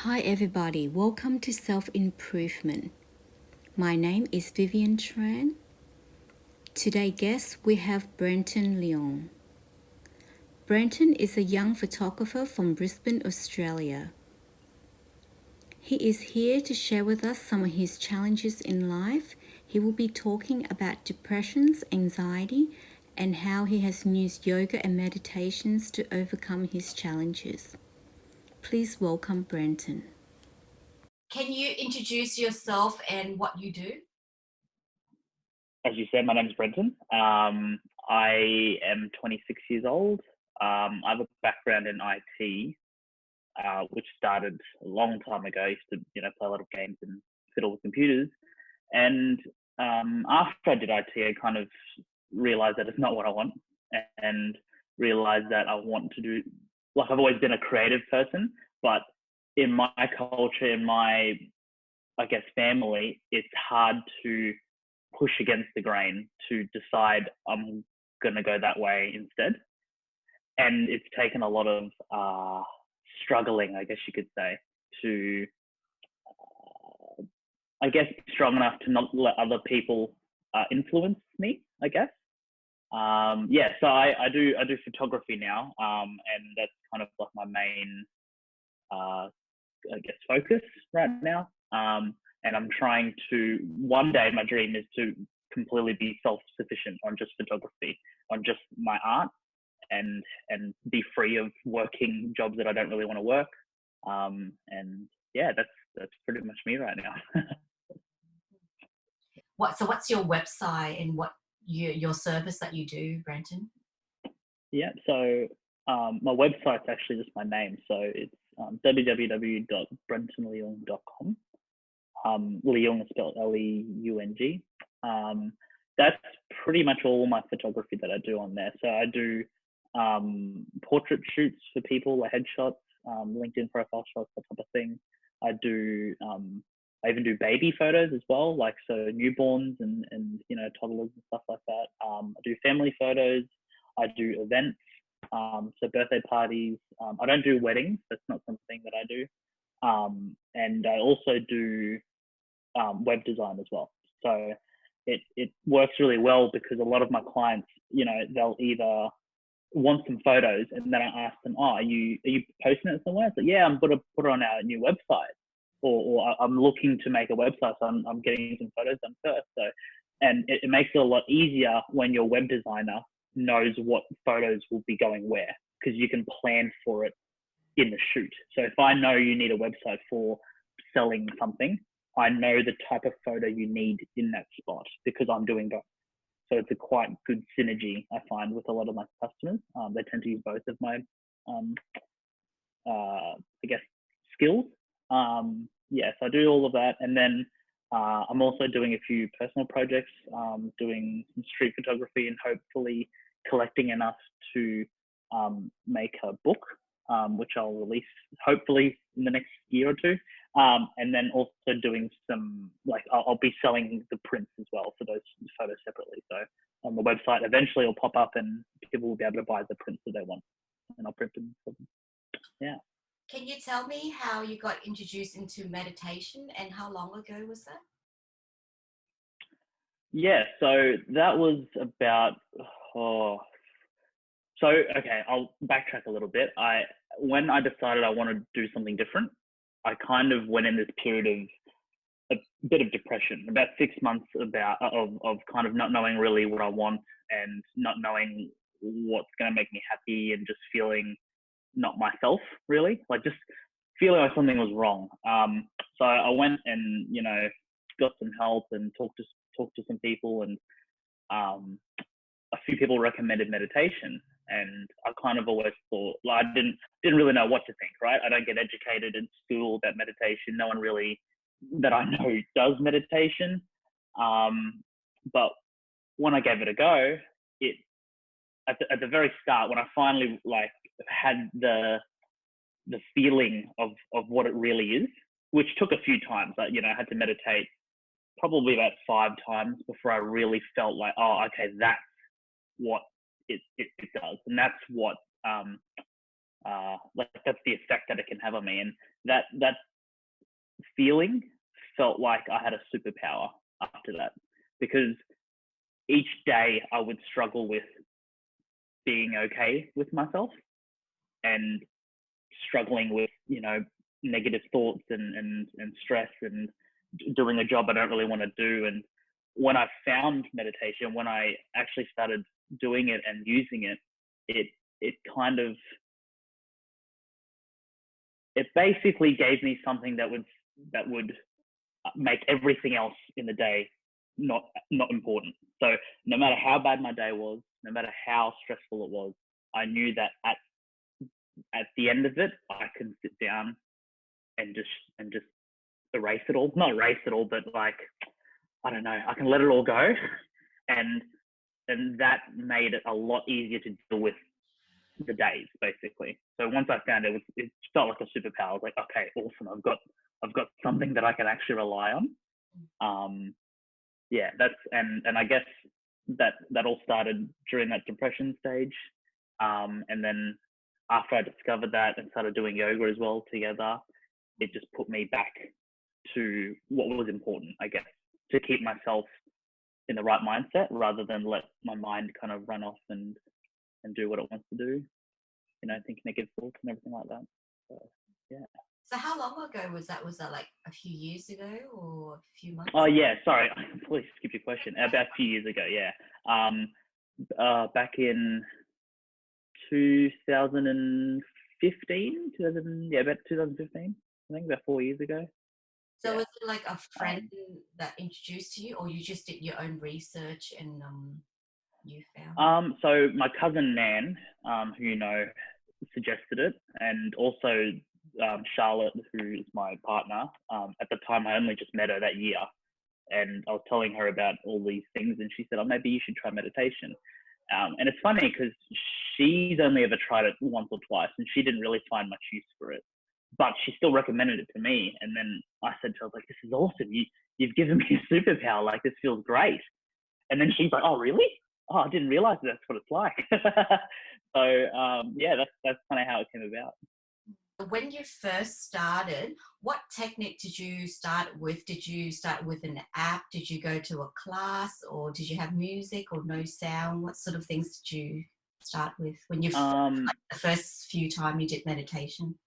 Hi everybody, welcome to Self-Improvement. My name is Vivianne Tran. Today guest we have Brenton Leung. Brenton is a young photographer from Brisbane, Australia. He is here to share with us some of his challenges in life. He will be talking about depressions, anxiety, and how he has used yoga and meditations to overcome his challenges. Please welcome Brenton. Can you introduce yourself and what you do? As you said, my name is Brenton. I am 26 years old. I have a background in IT, which started a long time ago. I used to, play a lot of games and fiddle with computers. And after I did IT, I kind of realized that it's not what I want, and realized that I want to do. Like, I've always been a creative person, but in my culture, in my, family, it's hard to push against the grain to decide I'm going to go that way instead. And it's taken a lot of struggling, I guess you could say, to, be strong enough to not let other people influence me, I guess. So I do photography now, and that's kind of like my main, focus right now. And I'm trying to, one day my dream is to completely be self-sufficient on just photography, on just my art, and be free of working jobs that I don't really want to work. That's pretty much me right now. What's your website and what your service that you do, Brenton? So my website's actually just my name. So it's www.brentonleung.com. Leung is spelled Leung. That's pretty much all my photography that I do on there. So I do portrait shoots for people, like headshots, LinkedIn profile shots, that type of thing. I even do baby photos as well, like so newborns and toddlers and stuff like that. I do family photos. I do events, so birthday parties. I don't do weddings. That's not something that I do. And I also do web design as well. So it works really well because a lot of my clients, they'll either want some photos, and then I ask them, are you posting it somewhere? So yeah, I'm gonna put it on our new website, or I'm looking to make a website, so I'm getting some photos done first. So, and it makes it a lot easier when your web designer knows what photos will be going where, because you can plan for it in the shoot. So if I know you need a website for selling something, I know the type of photo you need in that spot because I'm doing both. So it's a quite good synergy, I find, with a lot of my customers. They tend to use both of my, skills. So I do all of that. And then I'm also doing a few personal projects, doing some street photography, and hopefully collecting enough to make a book, which I'll release hopefully in the next year or two. And then also doing some, I'll be selling the prints as well for those photos separately. So on the website, eventually it'll pop up and people will be able to buy the prints that they want, and I'll print them for them. Yeah. Can you tell me how you got introduced into meditation and how long ago was that? Yeah, so that was about, I'll backtrack a little bit. When I decided I wanted to do something different, I kind of went in this period of a bit of depression, about 6 months of kind of not knowing really what I want, and not knowing what's going to make me happy, and just feeling not myself really, like just feeling like something was wrong. So I went and, got some help and talked to some people, and a few people recommended meditation. And I kind of always thought, I didn't really know what to think, right? I don't get educated in school about meditation. No one really that I know does meditation. But when I gave it a go, at the very start, when I finally had the feeling of what it really is, which took a few times. I had to meditate probably about 5 times before I really felt like, oh, okay, that's what it does, and that's what that's the effect that it can have on me. And that feeling felt like I had a superpower after that, because each day I would struggle with being okay with myself and struggling with, negative thoughts and stress and doing a job I don't really want to do. And when I found meditation, when I actually started doing it and using it, it kind of, it basically gave me something that would make everything else in the day not important. So no matter how bad my day was, no matter how stressful it was, I knew that at the end of it, I can sit down and just erase it all. Not erase it all, but like, I don't know, I can let it all go. And that made it a lot easier to deal with the days, basically. So once I found it, it felt like a superpower. I was like, okay, awesome. I've got something that I can actually rely on. Yeah, and I guess that all started during that depression stage. And then after I discovered that and started doing yoga as well together, it just put me back to what was important, I guess, to keep myself in the right mindset rather than let my mind kind of run off and do what it wants to do, think negative thoughts and everything like that. So, yeah. So how long ago was that? Was that like a few years ago or a few months? Oh, yeah, sorry, I completely skipped your question. About a few years ago, yeah. Back in 2015, about 2015, I think, about 4 years ago. So Yeah. was it like a friend that introduced you, or you just did your own research and you found? So my cousin Nan, who suggested it, and also Charlotte, who is my partner. At the time, I only just met her that year, and I was telling her about all these things, and she said, "Oh, maybe you should try meditation." And it's funny because she's only ever tried it once or twice, and she didn't really find much use for it. But she still recommended it to me. And then I said to her, like, "This is awesome. You've given me a superpower. Like, this feels great." And then she's like, "Oh, really? Oh, I didn't realize that's what it's like." So yeah, that's kind of how it came about. When you first started, what technique did you start with? Did you start with an app? Did you go to a class, or did you have music or no sound? What sort of things did you start with when you like the first few time you did meditation?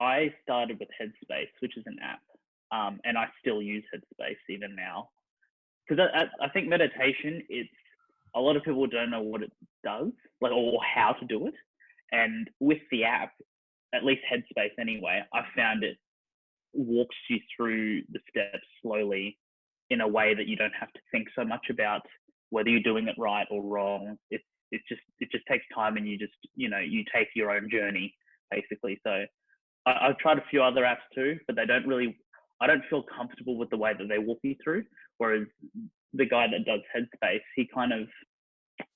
I started with Headspace, which is an app, and I still use Headspace even now, because I think meditation, it's a lot of people don't know what it does, like, or how to do it. And with the app, at least Headspace anyway, I found it walks you through the steps slowly in a way that you don't have to think so much about whether you're doing it right or wrong. It just takes time, and you just you take your own journey, basically. So I've tried a few other apps too, but I don't feel comfortable with the way that they walk you through. Whereas the guy that does Headspace, he kind of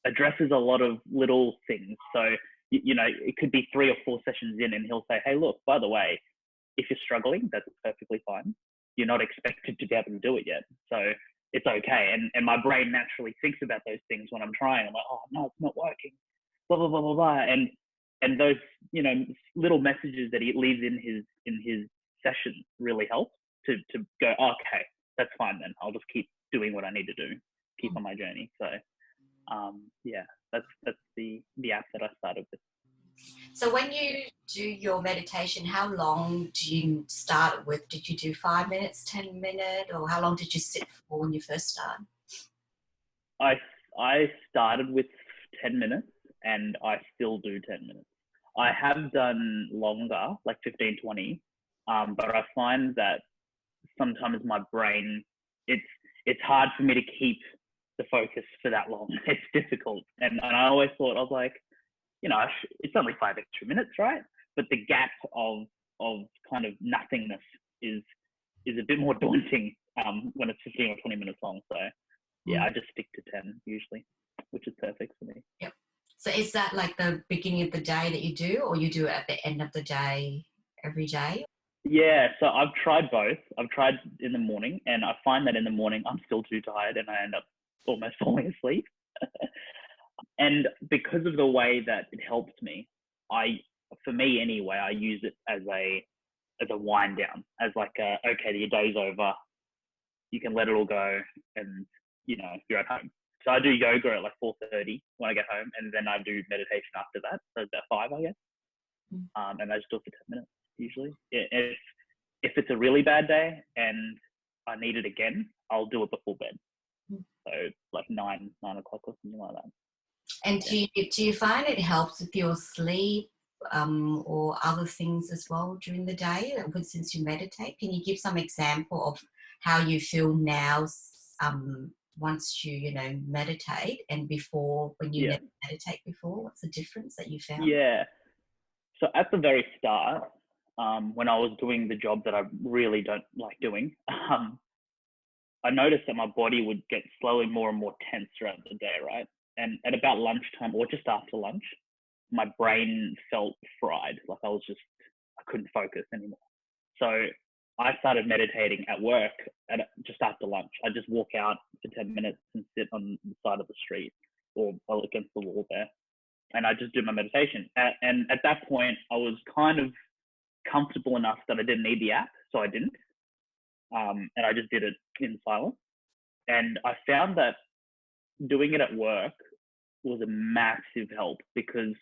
addresses a lot of little things. So, it could be 3 or 4 sessions in, and he'll say, "Hey, look, by the way, if you're struggling, that's perfectly fine. You're not expected to be able to do it yet. So it's okay." And my brain naturally thinks about those things when I'm trying. I'm like, "Oh, no, it's not working. Blah, blah, blah, blah, blah." And those, little messages that he leaves in his session really help to go, "Okay, that's fine then. I'll just keep doing what I need to do, keep on my journey." So, yeah, that's the app that I started with. So when you do your meditation, how long do you start with? Did you do 5 minutes, 10 minutes, or how long did you sit for when you first started? I started with 10 minutes, and I still do 10 minutes. I have done longer, like 15, 20, but I find that sometimes my brain, it's hard for me to keep the focus for that long. It's difficult. And I always thought, I was like, it's only 5 extra minutes, right? But the gap of kind of nothingness is a bit more daunting when it's 15 or 20 minutes long. So yeah, I just stick to 10 usually, which is perfect for me. Yep. So is that like the beginning of the day that you do, or you do it at the end of the day every day? Yeah, so I've tried both. I've tried in the morning, and I find that in the morning I'm still too tired and I end up almost falling asleep. And because of the way that it helps me, for me anyway, I use it as a as a wind down, as like okay, your day's over, you can let it all go, and you're at home. So I do yoga at like 4:30 when I get home, and then I do meditation after that. So it's about 5, I guess. And I just do it for 10 minutes usually. If it's a really bad day and I need it again, I'll do it before bed. So like 9 o'clock or something like that. And do you find it helps with your sleep or other things as well during the day since you meditate? Can you give some example of how you feel now once you meditate and before when you never meditate before? What's the difference that you found? Yeah. So at the very start, when I was doing the job that I really don't like doing, I noticed that my body would get slowly more and more tense throughout the day, right? And at about lunchtime or just after lunch, my brain felt fried. Like I couldn't focus anymore. So I started meditating at work just after lunch. I just walk out for 10 minutes and sit on the side of the street or against the wall there. And I just do my meditation. And at that point, I was kind of comfortable enough that I didn't need the app, so I didn't. And I just did it in silence. And I found that doing it at work was a massive help because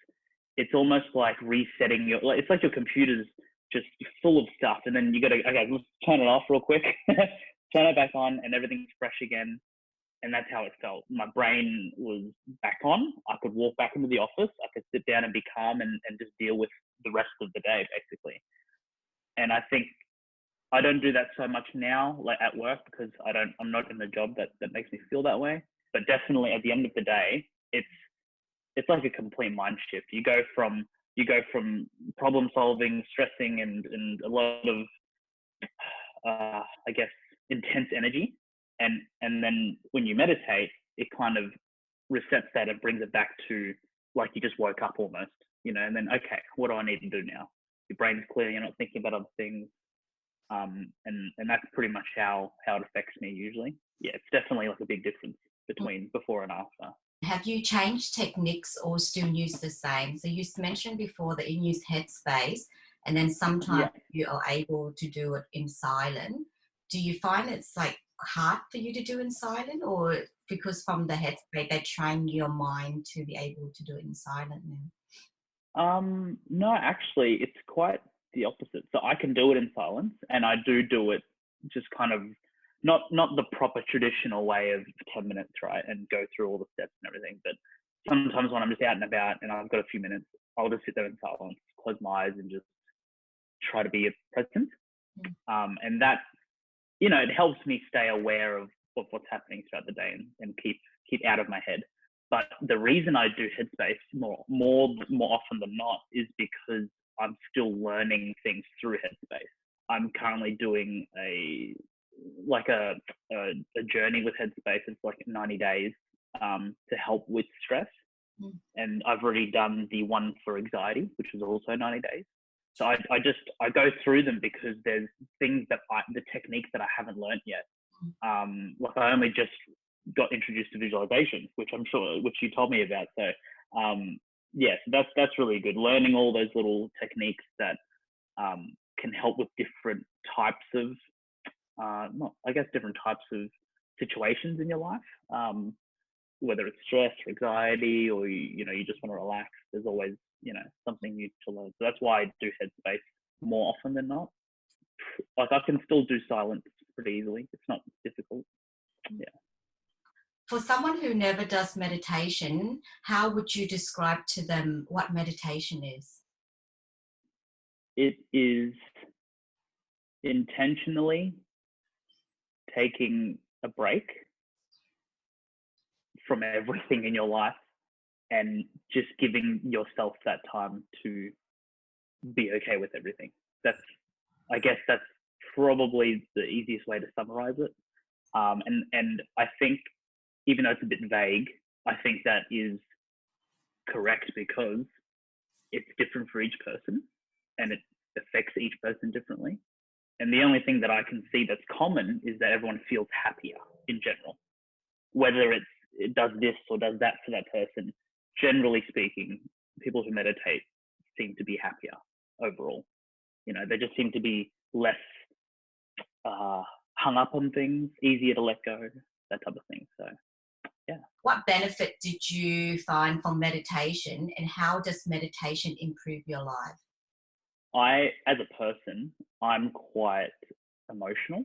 it's almost like resetting it's like your computer's just full of stuff. And then you got to, okay, let's turn it off real quick, turn it back on, and everything's fresh again. And that's how it felt. My brain was back on. I could walk back into the office. I could sit down and be calm and just deal with the rest of the day, basically. And I think I don't do that so much now, like at work, because I'm not in a job that makes me feel that way. But definitely at the end of the day, it's like a complete mind shift. You go from problem solving, stressing, and a lot of I guess intense energy. And then when you meditate, it kind of resets that and brings it back to like you just woke up almost, and then, okay, what do I need to do now? Your brain's clear, you're not thinking about other things. And that's pretty much how it affects me usually. Yeah, it's definitely like a big difference between before and after. Have you changed techniques or still use the same? So you mentioned before that you use Headspace and then sometimes you are able to do it in silent. Do you find it's like hard for you to do in silent, or because from the Headspace they train your mind to be able to do it in silent now? No, actually it's quite the opposite. So I can do it in silence, and I do it just kind of not the proper traditional way of 10 minutes, right, and go through all the steps and everything. But sometimes when I'm just out and about and I've got a few minutes, I'll just sit there in silence, close my eyes, and just try to be present. And that, it helps me stay aware of what's happening throughout the day and keep out of my head. But the reason I do Headspace more often than not is because I'm still learning things through Headspace. I'm currently doing a journey with Headspace. It's like 90 days to help with stress. And I've already done the one for anxiety, which is also 90 days. So I go through them because there's things the techniques that I haven't learned yet. Like I only just got introduced to visualization, which you told me about. So yes, that's really good. Learning all those little techniques that can help with different types of different types of situations in your life, whether it's stress or anxiety or you just want to relax. There's always something new to learn. So that's why I do Headspace more often than not. Like I can still do silence pretty easily. It's not difficult. Yeah. For someone who never does meditation, how would you describe to them what meditation is? It is intentionally taking a break from everything in your life and just giving yourself that time to be okay with everything. I guess that's probably the easiest way to summarize it. And I think, even though it's a bit vague, I think that is correct because it's different for each person and it affects each person differently. And the only thing that I can see that's common is that everyone feels happier in general. Whether it does this or does that for that person, generally speaking, people who meditate seem to be happier overall. They just seem to be less hung up on things, easier to let go, that type of thing. So, yeah. What benefit did you find from meditation, and how does meditation improve your life? As a person, I'm quite emotional.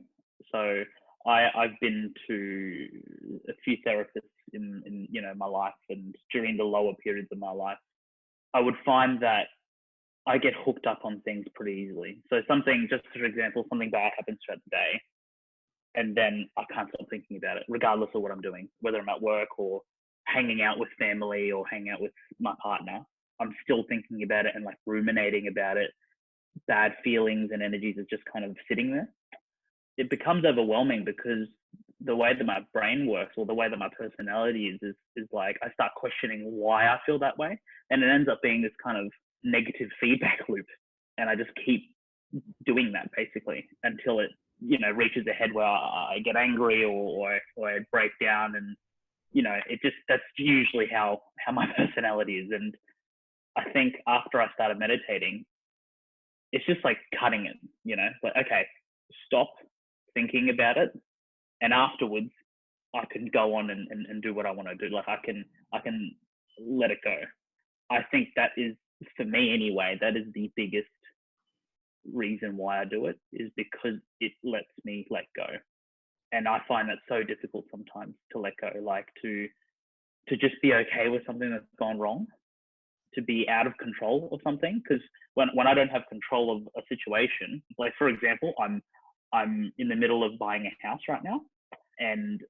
So I've been to a few therapists in my life, and during the lower periods of my life, I would find that I get hooked up on things pretty easily. So just for example, something bad happens throughout the day, and then I can't stop thinking about it, regardless of what I'm doing, whether I'm at work or hanging out with family or hanging out with my partner. I'm still thinking about it and like ruminating about it. Bad feelings and energies are just kind of sitting there. It becomes overwhelming because the way that my brain works, or the way that my personality is like, I start questioning why I feel that way, and it ends up being this kind of negative feedback loop, and I just keep doing that basically until it reaches a head where I get angry or I break down, and that's usually how my personality is. And I think after I started meditating, it's just like cutting it, like, okay, stop thinking about it, and afterwards I can go on and do what I want to do. Like I can let it go. I think that is, for me anyway, that is the biggest reason why I do it, is because it lets me let go. And I find that so difficult sometimes to let go, like to just be okay with something that's gone wrong, to be out of control of something. Because when I don't have control of a situation, like for example, I'm in the middle of buying a house right now, and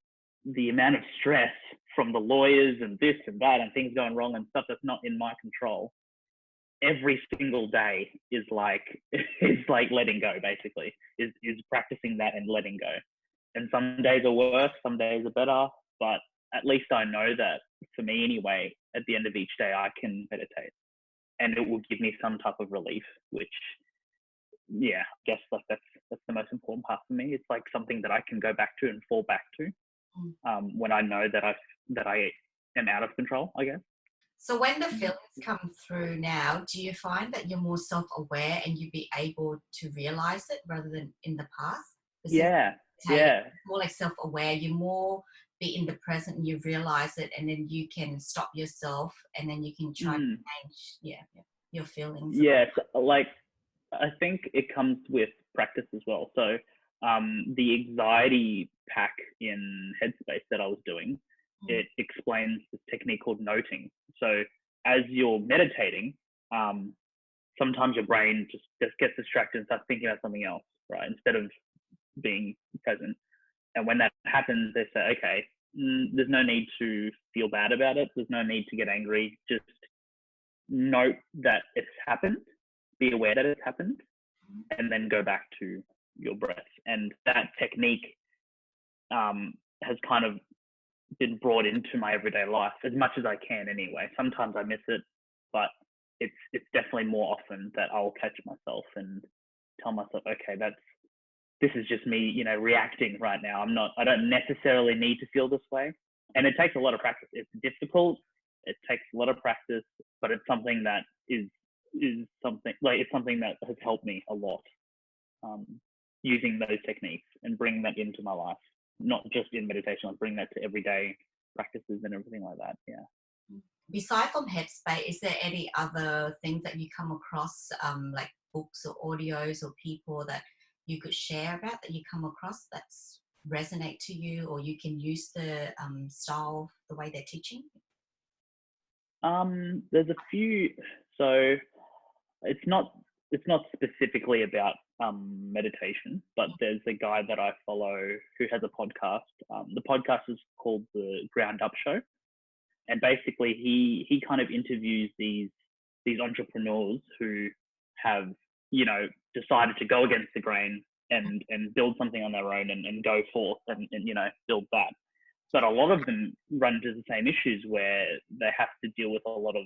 the amount of stress from the lawyers and this and that and things going wrong and stuff that's not in my control, every single day is like letting go, basically, is practicing that and letting go. And some days are worse, some days are better, but at least I know that, for me anyway, at the end of each day I can meditate and it will give me some type of relief, which, yeah, I guess like that's the most important part for me. It's like something that I can go back to and fall back to when I know that I am out of control, I guess. So when the feelings come through now, do you find that you're more self-aware and you be able to realize it rather than in the past? Yeah. More like self-aware, you more be in the present and you realize it, and then you can stop yourself, and then you can try to change your feelings. Yes, like I think it comes with practice as well. So the anxiety pack in Headspace that I was doing, it explains this technique called noting. So as you're meditating, sometimes your brain just gets distracted and starts thinking about something else, right? Instead of being present. And when that happens, they say, okay, there's no need to feel bad about it. There's no need to get angry. Just note that it's happened, be aware that it's happened, and then go back to your breath. And that technique has kind of been brought into my everyday life as much as I can anyway. Sometimes I miss it, but it's definitely more often that I'll catch myself and tell myself, okay, this is just me, reacting right now. I don't necessarily need to feel this way. And it takes a lot of practice. It's difficult. It takes a lot of practice, but it's something that is something like, it's something that has helped me a lot, using those techniques and bringing that into my life, not just in meditation, like bring that to everyday practices and everything like that. Yeah. Besides from Headspace, is there any other things that you come across, like books or audios or people that you could share about, that you come across that's resonate to you, or you can use the style, the way they're teaching? There's a few. So it's not specifically about meditation, but there's a guy that I follow who has a podcast. The podcast is called The Ground Up Show, and basically he kind of interviews these entrepreneurs who have decided to go against the grain and build something on their own and go forth and build that. But a lot of them run into the same issues where they have to deal with a lot of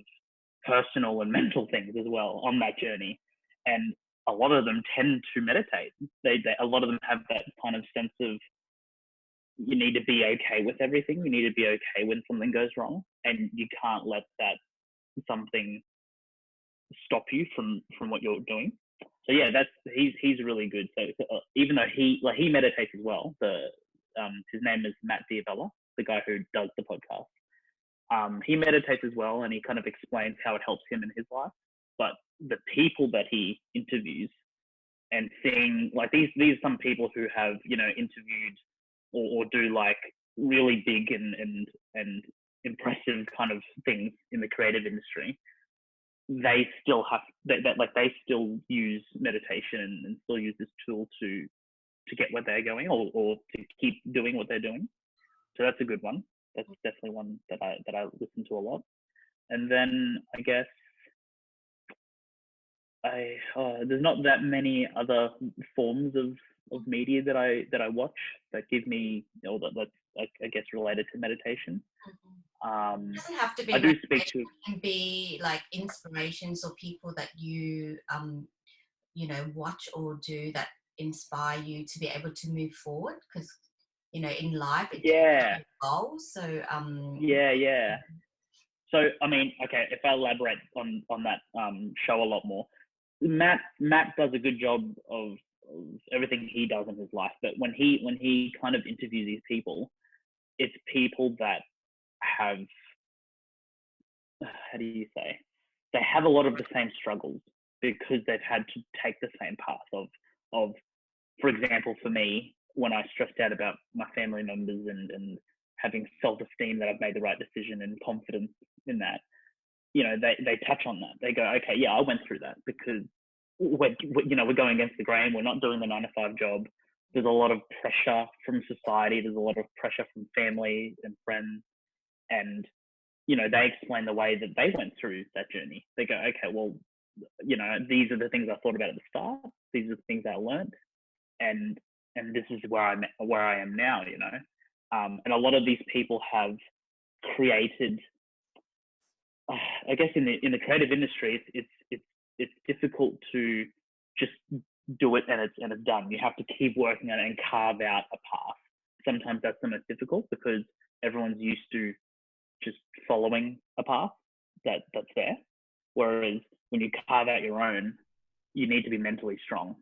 personal and mental things as well on that journey. And a lot of them tend to meditate. A lot of them have that kind of sense of, you need to be okay with everything. You need to be okay when something goes wrong, and you can't let that something stop you from what you're doing. So yeah, he's really good. So even though he meditates as well, his name is Matt Diavella, the guy who does the podcast. He meditates as well, and he kind of explains how it helps him in his life. But the people that he interviews, and seeing like these are some people who have interviewed or do like really big and impressive kind of things in the creative industry. They still have they still use meditation and still use this tool to get where they're going or to keep doing what they're doing. So that's a good one. That's definitely one that I listen to a lot. And then I guess there's not that many other forms of media that I watch that give me that's I guess related to meditation. It doesn't have to be. I do speak to. It can be like inspirations or people that you watch or do that inspire you to be able to move forward, because in life it's goals. So yeah. So I mean, okay, if I elaborate on that show a lot more, Matt does a good job of everything he does in his life. But when he kind of interviews these people, it's people that have, how do you say, they have a lot of the same struggles because they've had to take the same path of for example, for me, when I stressed out about my family members and having self-esteem that I've made the right decision and confidence in that, they touch on that. They go, okay, yeah, I went through that because we're going against the grain. We're not doing the 9-to-5 job. There's a lot of pressure from society. There's a lot of pressure from family and friends. And, they explain the way that they went through that journey. They go, okay, well, these are the things I thought about at the start. These are the things I learned. And this is where I am now, and a lot of these people have created, I guess in the creative industry, it's difficult to just do it and it's done. You have to keep working on it and carve out a path. Sometimes that's the most difficult because everyone's used to just following a path that's there. Whereas when you carve out your own, you need to be mentally strong.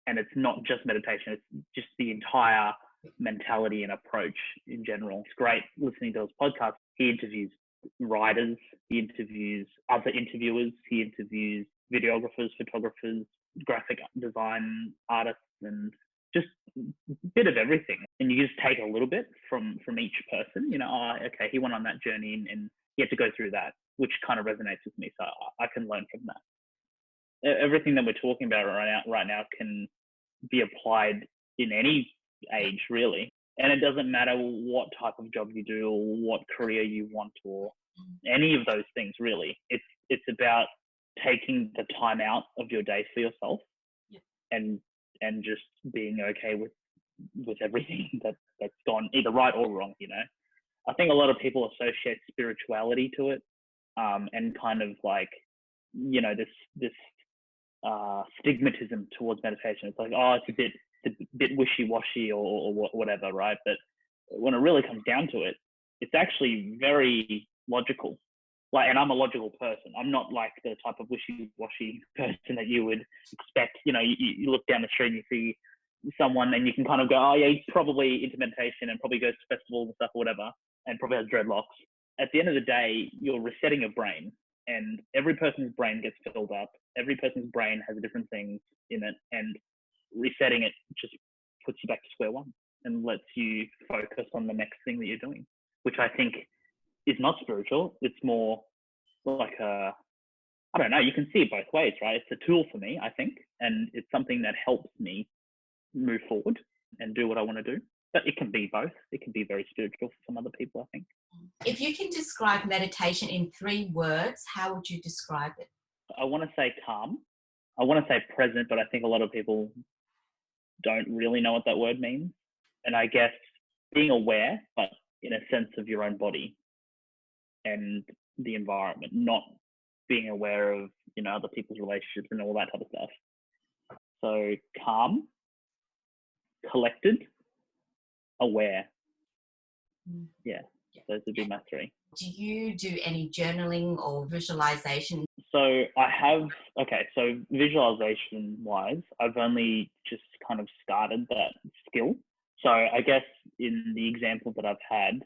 And it's not just meditation, it's just the entire mentality and approach in general. It's great listening to his podcast. He interviews writers, he interviews other interviewers, he interviews videographers, photographers, graphic design artists, and just a bit of everything. And you just take a little bit from each person, okay, he went on that journey and he had to go through that, which kind of resonates with me. So I can learn from that. Everything that we're talking about right now can be applied in any age, really. And it doesn't matter what type of job you do or what career you want or any of those things, really. It's about taking the time out of your day for yourself and just being okay with everything that's gone either right or wrong, I think a lot of people associate spirituality to it, and kind of like, this stigmatism towards meditation. It's like, oh, it's a bit wishy-washy or whatever, right? But when it really comes down to it, it's actually very logical. Like, and I'm a logical person. I'm not like the type of wishy-washy person that you would expect. You look down the street and you see someone and you can kind of go, oh yeah, he's probably into meditation and probably goes to festivals and stuff or whatever, and probably has dreadlocks. At the end of the day, you're resetting your brain. And every person's brain gets filled up. Every person's brain has different things in it, and resetting it just puts you back to square one and lets you focus on the next thing that you're doing, which I think is not spiritual. It's more like I don't know, you can see it both ways, right? It's a tool for me, I think, and it's something that helps me move forward and do what I want to do. But it can be both. It can be very spiritual for some other people, I think. If you can describe meditation in 3 words, how would you describe it? I want to say calm. I want to say present, but I think a lot of people don't really know what that word means. And I guess being aware, but in a sense of your own body and the environment, not being aware of, other people's relationships and all that type of stuff. So calm, collected, aware. Yeah. Those would be my three. Do you do any journaling or visualization? So so visualization wise, I've only just kind of started that skill. So I guess in the example that I've had,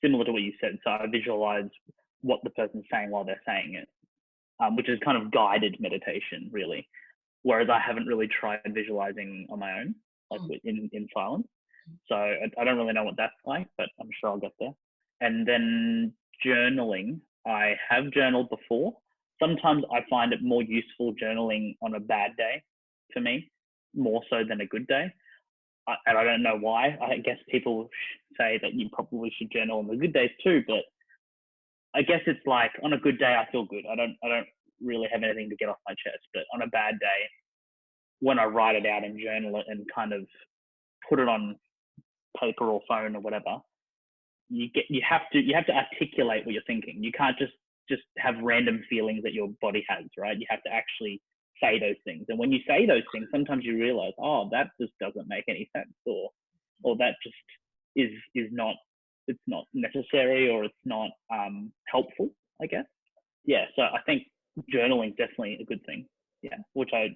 similar to what you said, so I visualize what the person's saying while they're saying it, which is kind of guided meditation, really. Whereas I haven't really tried visualizing on my own, like in silence. So I don't really know what that's like, but I'm sure I'll get there. And then journaling, I have journaled before. Sometimes I find it more useful journaling on a bad day for me, more so than a good day. And I don't know why. I guess people say that you probably should journal on the good days too, but I guess it's like on a good day, I feel good. I don't really have anything to get off my chest, but on a bad day, when I write it out and journal it and kind of put it on paper or phone or whatever, you have to articulate what you're thinking. You can't just have random feelings that your body has, right? You have to actually say those things. And when you say those things, sometimes you realize, oh, that just doesn't make any sense, or that just is not, it's not necessary, or it's not helpful, I guess. Yeah, so I think journaling is definitely a good thing. Yeah, which I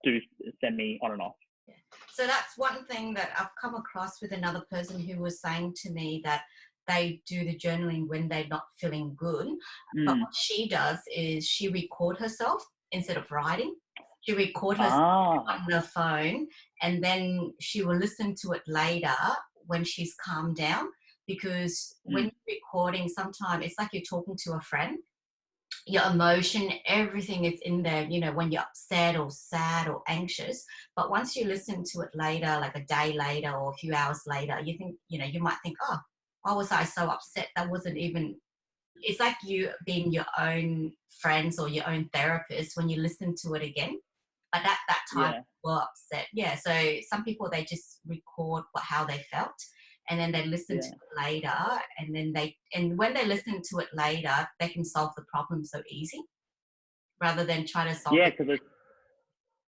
do send me on and off. So that's one thing that I've come across with another person who was saying to me that they do the journaling when they're not feeling good. But what she does is she record herself instead of writing. She record herself on the phone, and then she will listen to it later when she's calmed down. Because when you're recording, sometimes it's like you're talking to a friend. Your emotion, everything is in there, you know, when you're upset or sad or anxious. But once you listen to it later, like a day later or a few hours later, you think, you know, you might think, oh, why was I so upset? That wasn't even, it's like you being your own friends or your own therapist when you listen to it again. But at that time, you were upset. Yeah. So some people, they just record how they felt, and then they listen to it later, and then when they listen to it later, they can solve the problem so easy rather than try to solve it. Because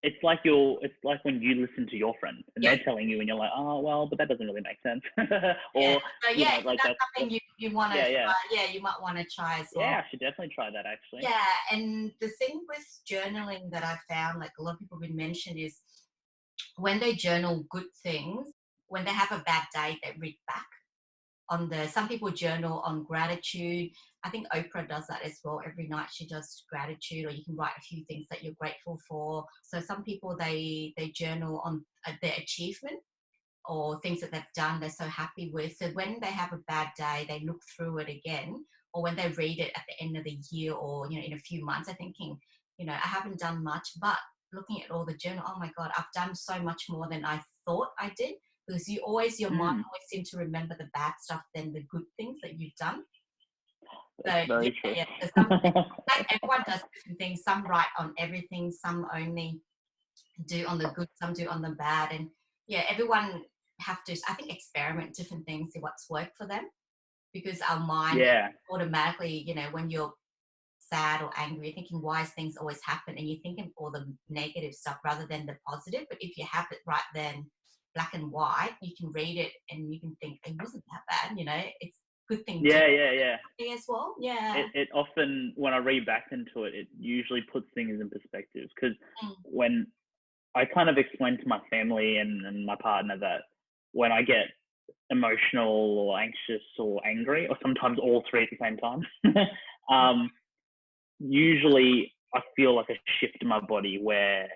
it's like when you listen to your friend and they're telling you, and you're like, oh well, but that doesn't really make sense. Or if that's something you want to try, you might want to try as well. Yeah, I should definitely try that actually. Yeah, and the thing with journaling that I found, like a lot of people have been mentioned, is when they journal good things, when they have a bad day, they read back on some people journal on gratitude. I think Oprah does that as well. Every night she does gratitude, or you can write a few things that you're grateful for. So some people, they journal on their achievement or things that they've done, they're so happy with. So when they have a bad day, they look through it again, or when they read it at the end of the year, or, you know, in a few months, they're thinking, you know, I haven't done much, but looking at all the journal, oh my God, I've done so much more than I thought I did. Because your mind always seems to remember the bad stuff than the good things that you've done. That's very true. So like everyone does different things. Some write on everything, some only do on the good, some do on the bad. And everyone have to, I think, experiment different things, see what's worked for them. Because our mind automatically, you know, when you're sad or angry, you're thinking, why is things always happen? And you're thinking all the negative stuff rather than the positive. But if you have it right then, black and white, you can read it and you can think it wasn't that bad, you know, it's a good thing as well. It often, when I read back into it, it usually puts things in perspective, because when I kind of explain to my family and my partner that when I get emotional or anxious or angry, or sometimes all three at the same time, usually I feel like a shift in my body where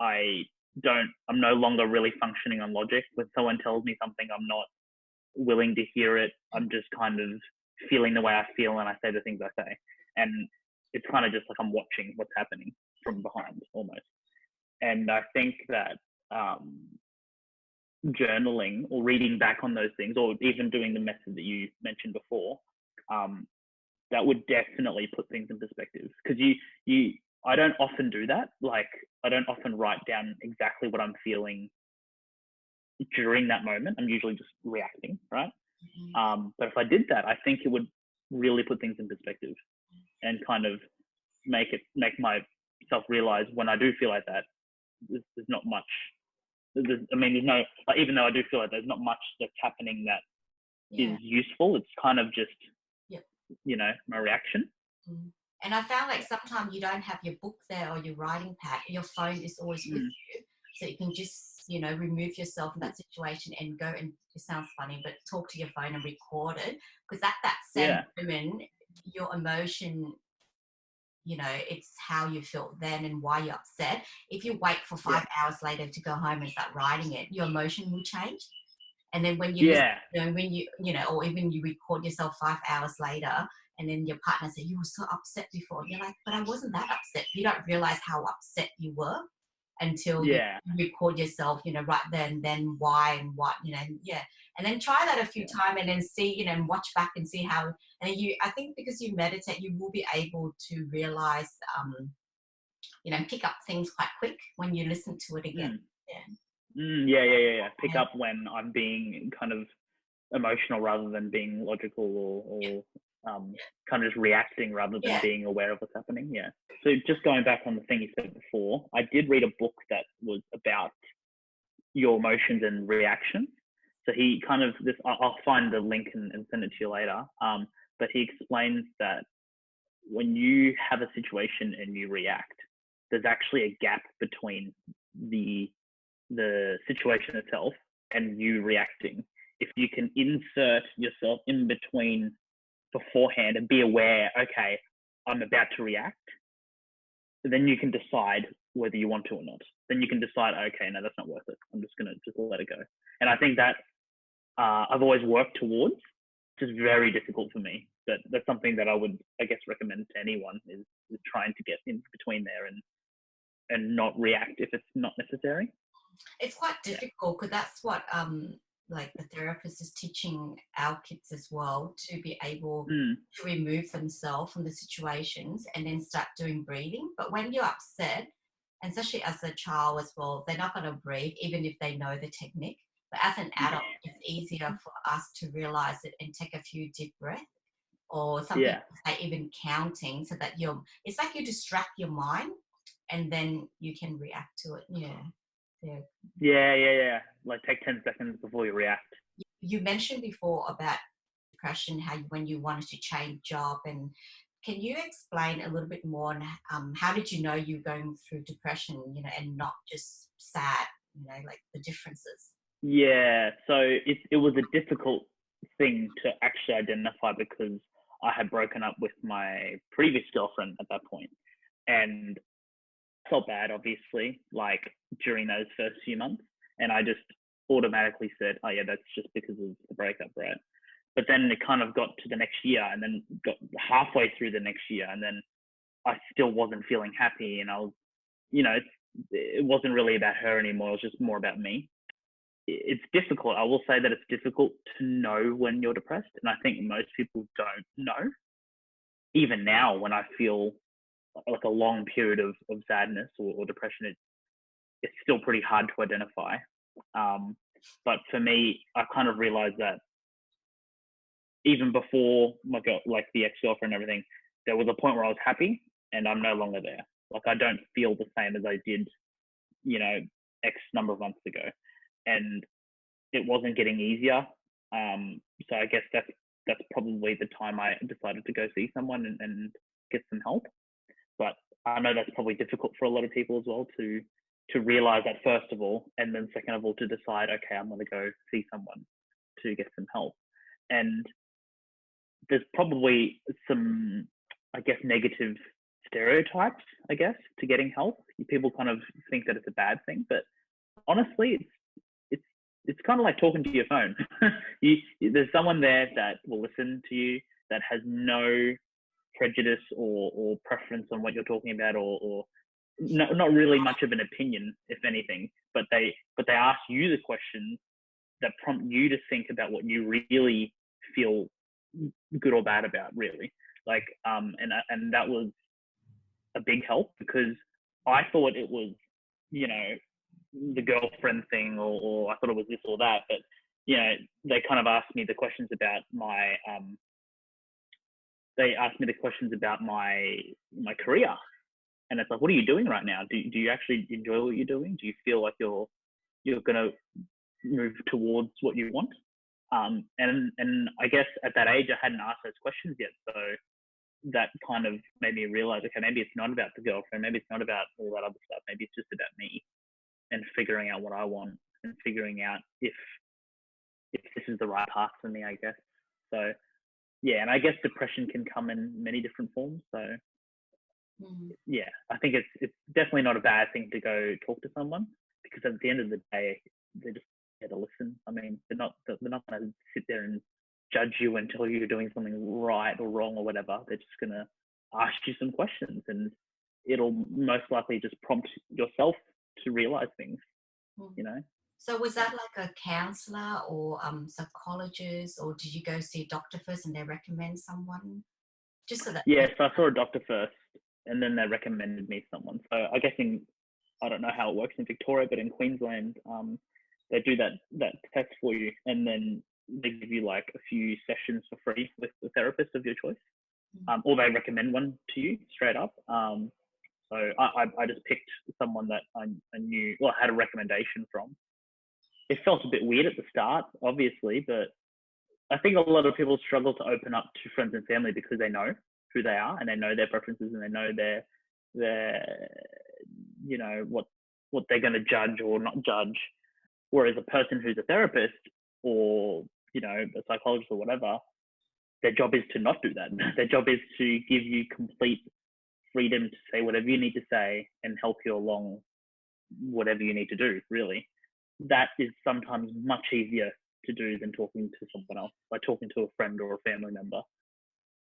I'm no longer really functioning on logic. When someone tells me something, I'm not willing to hear it. I'm just kind of feeling the way I feel, and I say the things I say. And it's kind of just like I'm watching what's happening from behind almost. And I think that journaling or reading back on those things, or even doing the method that you mentioned before, that would definitely put things in perspective. Because I don't often do that. Like, I don't often write down exactly what I'm feeling during that moment. I'm usually just reacting, right? But if I did that, I think it would really put things in perspective and kind of make myself realize when I do feel like that, there's not much. There's no, even though I do feel like there's not much that's happening that Yeah. is useful. It's kind of just, Yep. My reaction. Mm. And I found like sometimes you don't have your book there or your writing pad. Your phone is always with you, so you can just remove yourself from that situation and go, and it sounds funny, but talk to your phone and record it, because at that same Yeah. moment, your emotion, it's how you feel then and why you're upset. If you wait for 5 hours later to go home and start writing it, your emotion will change. And then when you listen, when or even you record yourself 5 hours later, and then your partner said, you were so upset before. You're like, but I wasn't that upset. You don't realize how upset you were until you record yourself, right then why and what, And then try that a few times and then see, and watch back and see how, and I think because you meditate, you will be able to realize, pick up things quite quick when you listen to it again. Pick up when I'm being kind of emotional rather than being logical, or kind of just reacting rather than being aware of what's happening. Yeah. So just going back on the thing you said before, I did read a book that was about your emotions and reactions. So he kind of I'll find the link and send it to you later. But he explains that when you have a situation and you react, there's actually a gap between the situation itself and you reacting. If you can insert yourself in between beforehand and be aware, okay, I'm about to react, then you can decide whether you want to or not. Then you can decide, okay, no, that's not worth it. I'm just going to just let it go. And I think that I've always worked towards, just very difficult for me. But that's something that I would, I guess, recommend to anyone is trying to get in between there and not react if it's not necessary. It's quite difficult because that's what like the therapist is teaching our kids as well, to be able to remove themselves from the situations and then start doing breathing. But when you're upset, and especially as a child as well, they're not going to breathe even if they know the technique. But as an adult, it's easier for us to realize it and take a few deep breaths, or some people say even counting, so that it's like you distract your mind and then you can react to it. Yeah. Like take 10 seconds before you react. You mentioned before about depression, when you wanted to change job, and can you explain a little bit more on how did you know you were going through depression, and not just sad, like the differences? Yeah, so it was a difficult thing to actually identify because I had broken up with my previous girlfriend at that point, and I felt bad, obviously, like during those first few months, and I just automatically said, oh yeah, that's just because of the breakup, right? But then it kind of got to the next year, and then got halfway through the next year, and then I still wasn't feeling happy, and I was, it wasn't really about her anymore. It was just more about me. It's difficult. I will say that it's difficult to know when you're depressed, and I think most people don't know. Even now, when I feel like a long period of sadness or depression, it's still pretty hard to identify. But for me, I kind of realized that even before my girl, like the ex-girlfriend and everything, there was a point where I was happy, and I'm no longer there. Like I don't feel the same as I did, X number of months ago, and it wasn't getting easier. So I guess that's probably the time I decided to go see someone and get some help. But I know that's probably difficult for a lot of people as well to realize that, first of all, and then second of all to decide, okay, I'm going to go see someone to get some help. And there's probably some, I guess, negative stereotypes, I guess, to getting help. People kind of think that it's a bad thing, but honestly, it's kind of like talking to your phone. There's someone there that will listen to you, that has no prejudice or preference on what you're talking about, or not really much of an opinion, if anything, but they ask you the questions that prompt you to think about what you really feel good or bad about, really. Like, and that was a big help, because I thought it was, the girlfriend thing, or I thought it was this or that, but they kind of asked me the questions about my my career, and it's like, what are you doing right now? Do you actually enjoy what you're doing? Do you feel like you're gonna move towards what you want? And I guess at that age, I hadn't asked those questions yet. So that kind of made me realize, okay, maybe it's not about the girlfriend. Maybe it's not about all that other stuff. Maybe it's just about me and figuring out what I want and figuring out if this is the right path for me, I guess. So yeah, and I guess depression can come in many different forms. So yeah, I think it's definitely not a bad thing to go talk to someone, because at the end of the day, they're just there to listen. I mean, they're not going to sit there and judge you and tell you you're doing something right or wrong or whatever. They're just going to ask you some questions, and it'll most likely just prompt yourself to realize things, you know. So was that like a counselor or psychologist, or did you go see a doctor first and they recommend someone? Just so that. Yeah, so I saw a doctor first, and then they recommended me someone. So I guess I don't know how it works in Victoria, but in Queensland, they do that test for you, and then they give you like a few sessions for free with the therapist of your choice, or they recommend one to you straight up. So I just picked someone that I knew, well, I had a recommendation from. It felt a bit weird at the start, obviously, but I think a lot of people struggle to open up to friends and family because they know who they are and they know their preferences and they know their you know what they're going to judge or not judge. Whereas a person who's a therapist or a psychologist or whatever, their job is to not do that. Their job is to give you complete freedom to say whatever you need to say and help you along whatever you need to do, really. That is sometimes much easier to do than talking to someone else, like talking to a friend or a family member.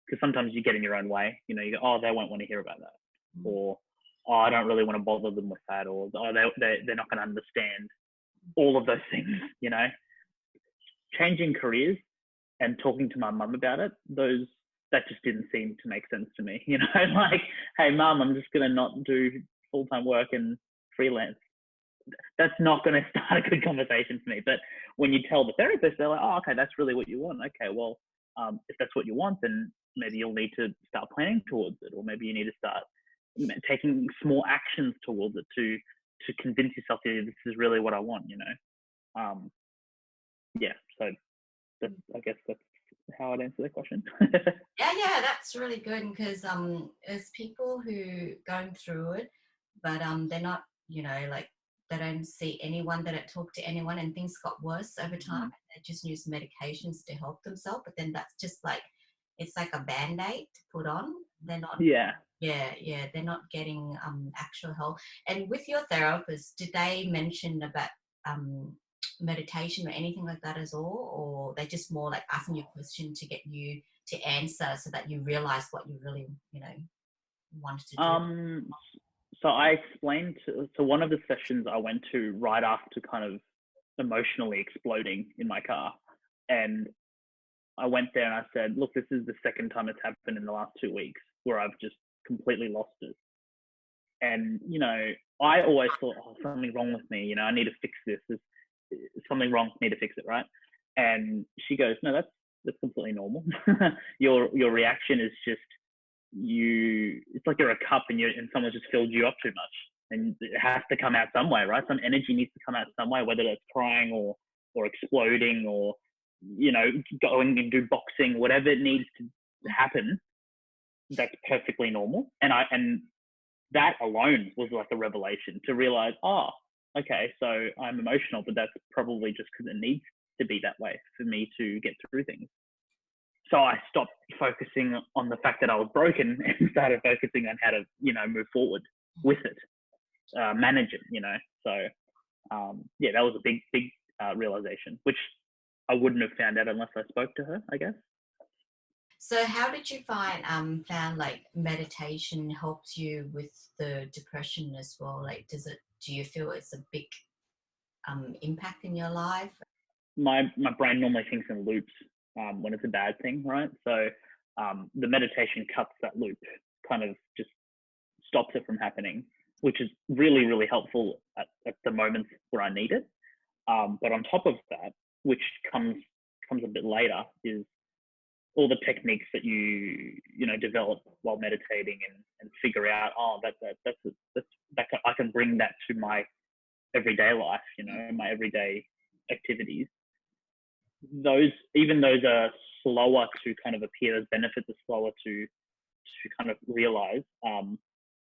Because sometimes you get in your own way. You go, oh, they won't want to hear about that. Or, oh, I don't really want to bother them with that. Or, oh, they're not going to understand. All of those things, Changing careers and talking to my mum about it, that just didn't seem to make sense to me. Like, hey, mum, I'm just going to not do full-time work and freelance. That's not going to start a good conversation for me. But when you tell the therapist, they're like, oh, okay, that's really what you want. Okay, well, if that's what you want, then maybe you'll need to start planning towards it, or maybe you need to start taking small actions towards it to convince yourself that this is really what I want, Yeah, so I guess that's how I'd answer that question. Yeah, that's really good, because there's people who going through it, but they're not, like, they don't see anyone, they don't talk to anyone, and things got worse over time. They just use medications to help themselves, but then that's just like, it's like a band-aid to put on. They're not. Yeah. Yeah, they're not getting actual help. And with your therapist, did they mention about meditation or anything like that as all, or they just more like asking you a question to get you to answer so that you realize what you really wanted to do? So I explained so one of the sessions I went to right after kind of emotionally exploding in my car, and I went there and I said, look, this is the second time it's happened in the last 2 weeks where I've just completely lost it. And, I always thought, oh, something wrong with me. I need to fix this. There's something wrong. I need to fix it, right? And she goes, no, that's completely normal. Your reaction is just it's like you're a cup and someone just filled you up too much. And it has to come out some way, right? Some energy needs to come out some way, whether that's crying or exploding or, going and do boxing, whatever it needs to happen. That's perfectly normal. And that alone was like a revelation to realize, oh, okay, so I'm emotional, but that's probably just because it needs to be that way for me to get through things. So I stopped focusing on the fact that I was broken and started focusing on how to, move forward with it, manage it, So, yeah, that was a big realization, which I wouldn't have found out unless I spoke to her, I guess. So how did you found like meditation helps you with the depression as well? Like, do you feel it's a big impact in your life? My brain normally thinks in loops when it's a bad thing, right? So the meditation cuts that loop, kind of just stops it from happening, which is really, really helpful at the moments where I need it. But on top of that, which comes a bit later, is all the techniques that you develop while meditating and figure out, oh, I can bring that to my everyday life, my everyday activities. those are slower to kind of appear, those benefits are slower to kind of realize.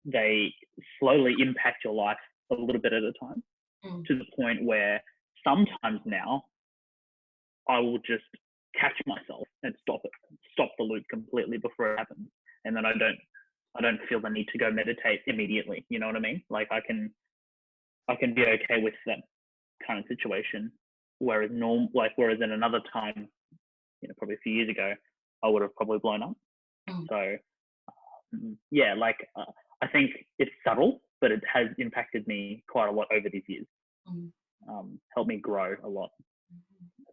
They slowly impact your life a little bit at a time, to the point where sometimes now I will just catch myself and stop the loop completely before it happens, and then I don't feel the need to go meditate immediately. You know what I mean? Like I can be okay with that kind of situation, whereas in another time, probably a few years ago, I would have probably blown up. So yeah, like I think it's subtle, but it has impacted me quite a lot over these years. Helped me grow a lot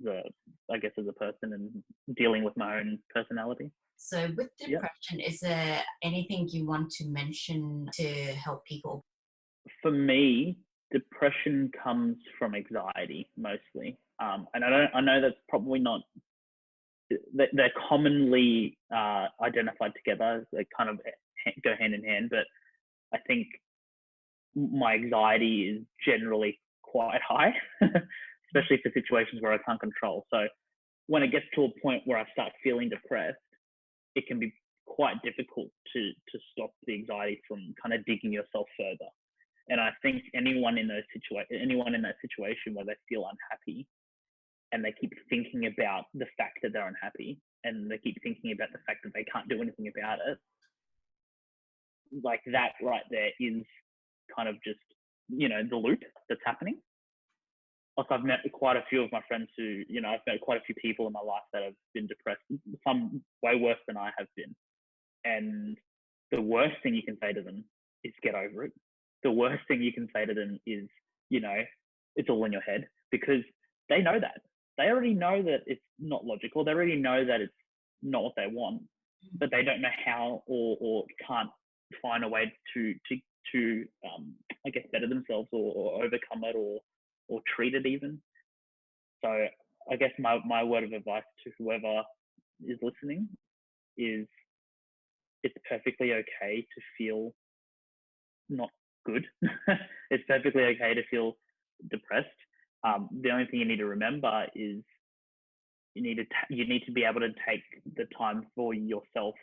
as a person and dealing with my own personality. So with depression, is there anything you want to mention to help people? For me, depression comes from anxiety mostly. And I know that's probably not, they're commonly identified together. They kind of go hand in hand, but I think my anxiety is generally quite high, especially for situations where I can't control. So when it gets to a point where I start feeling depressed, it can be quite difficult to stop the anxiety from kind of digging yourself further. And I think anyone in that situation where they feel unhappy and they keep thinking about the fact that they're unhappy and they keep thinking about the fact that they can't do anything about it, like that right there is kind of just, the loop that's happening. Like I've met quite a few of my friends who, I've met quite a few people in my life that have been depressed, some way worse than I have been. And the worst thing you can say to them is get over it. The worst thing you can say to them is, it's all in your head, because they know that. They already know that it's not logical. They already know that it's not what they want, but they don't know how or can't find a way to better themselves or overcome it or treat it even. So I guess my word of advice to whoever is listening is it's perfectly okay to feel not good. It's perfectly okay to feel depressed. The only thing you need to remember is you need to be able to take the time for yourself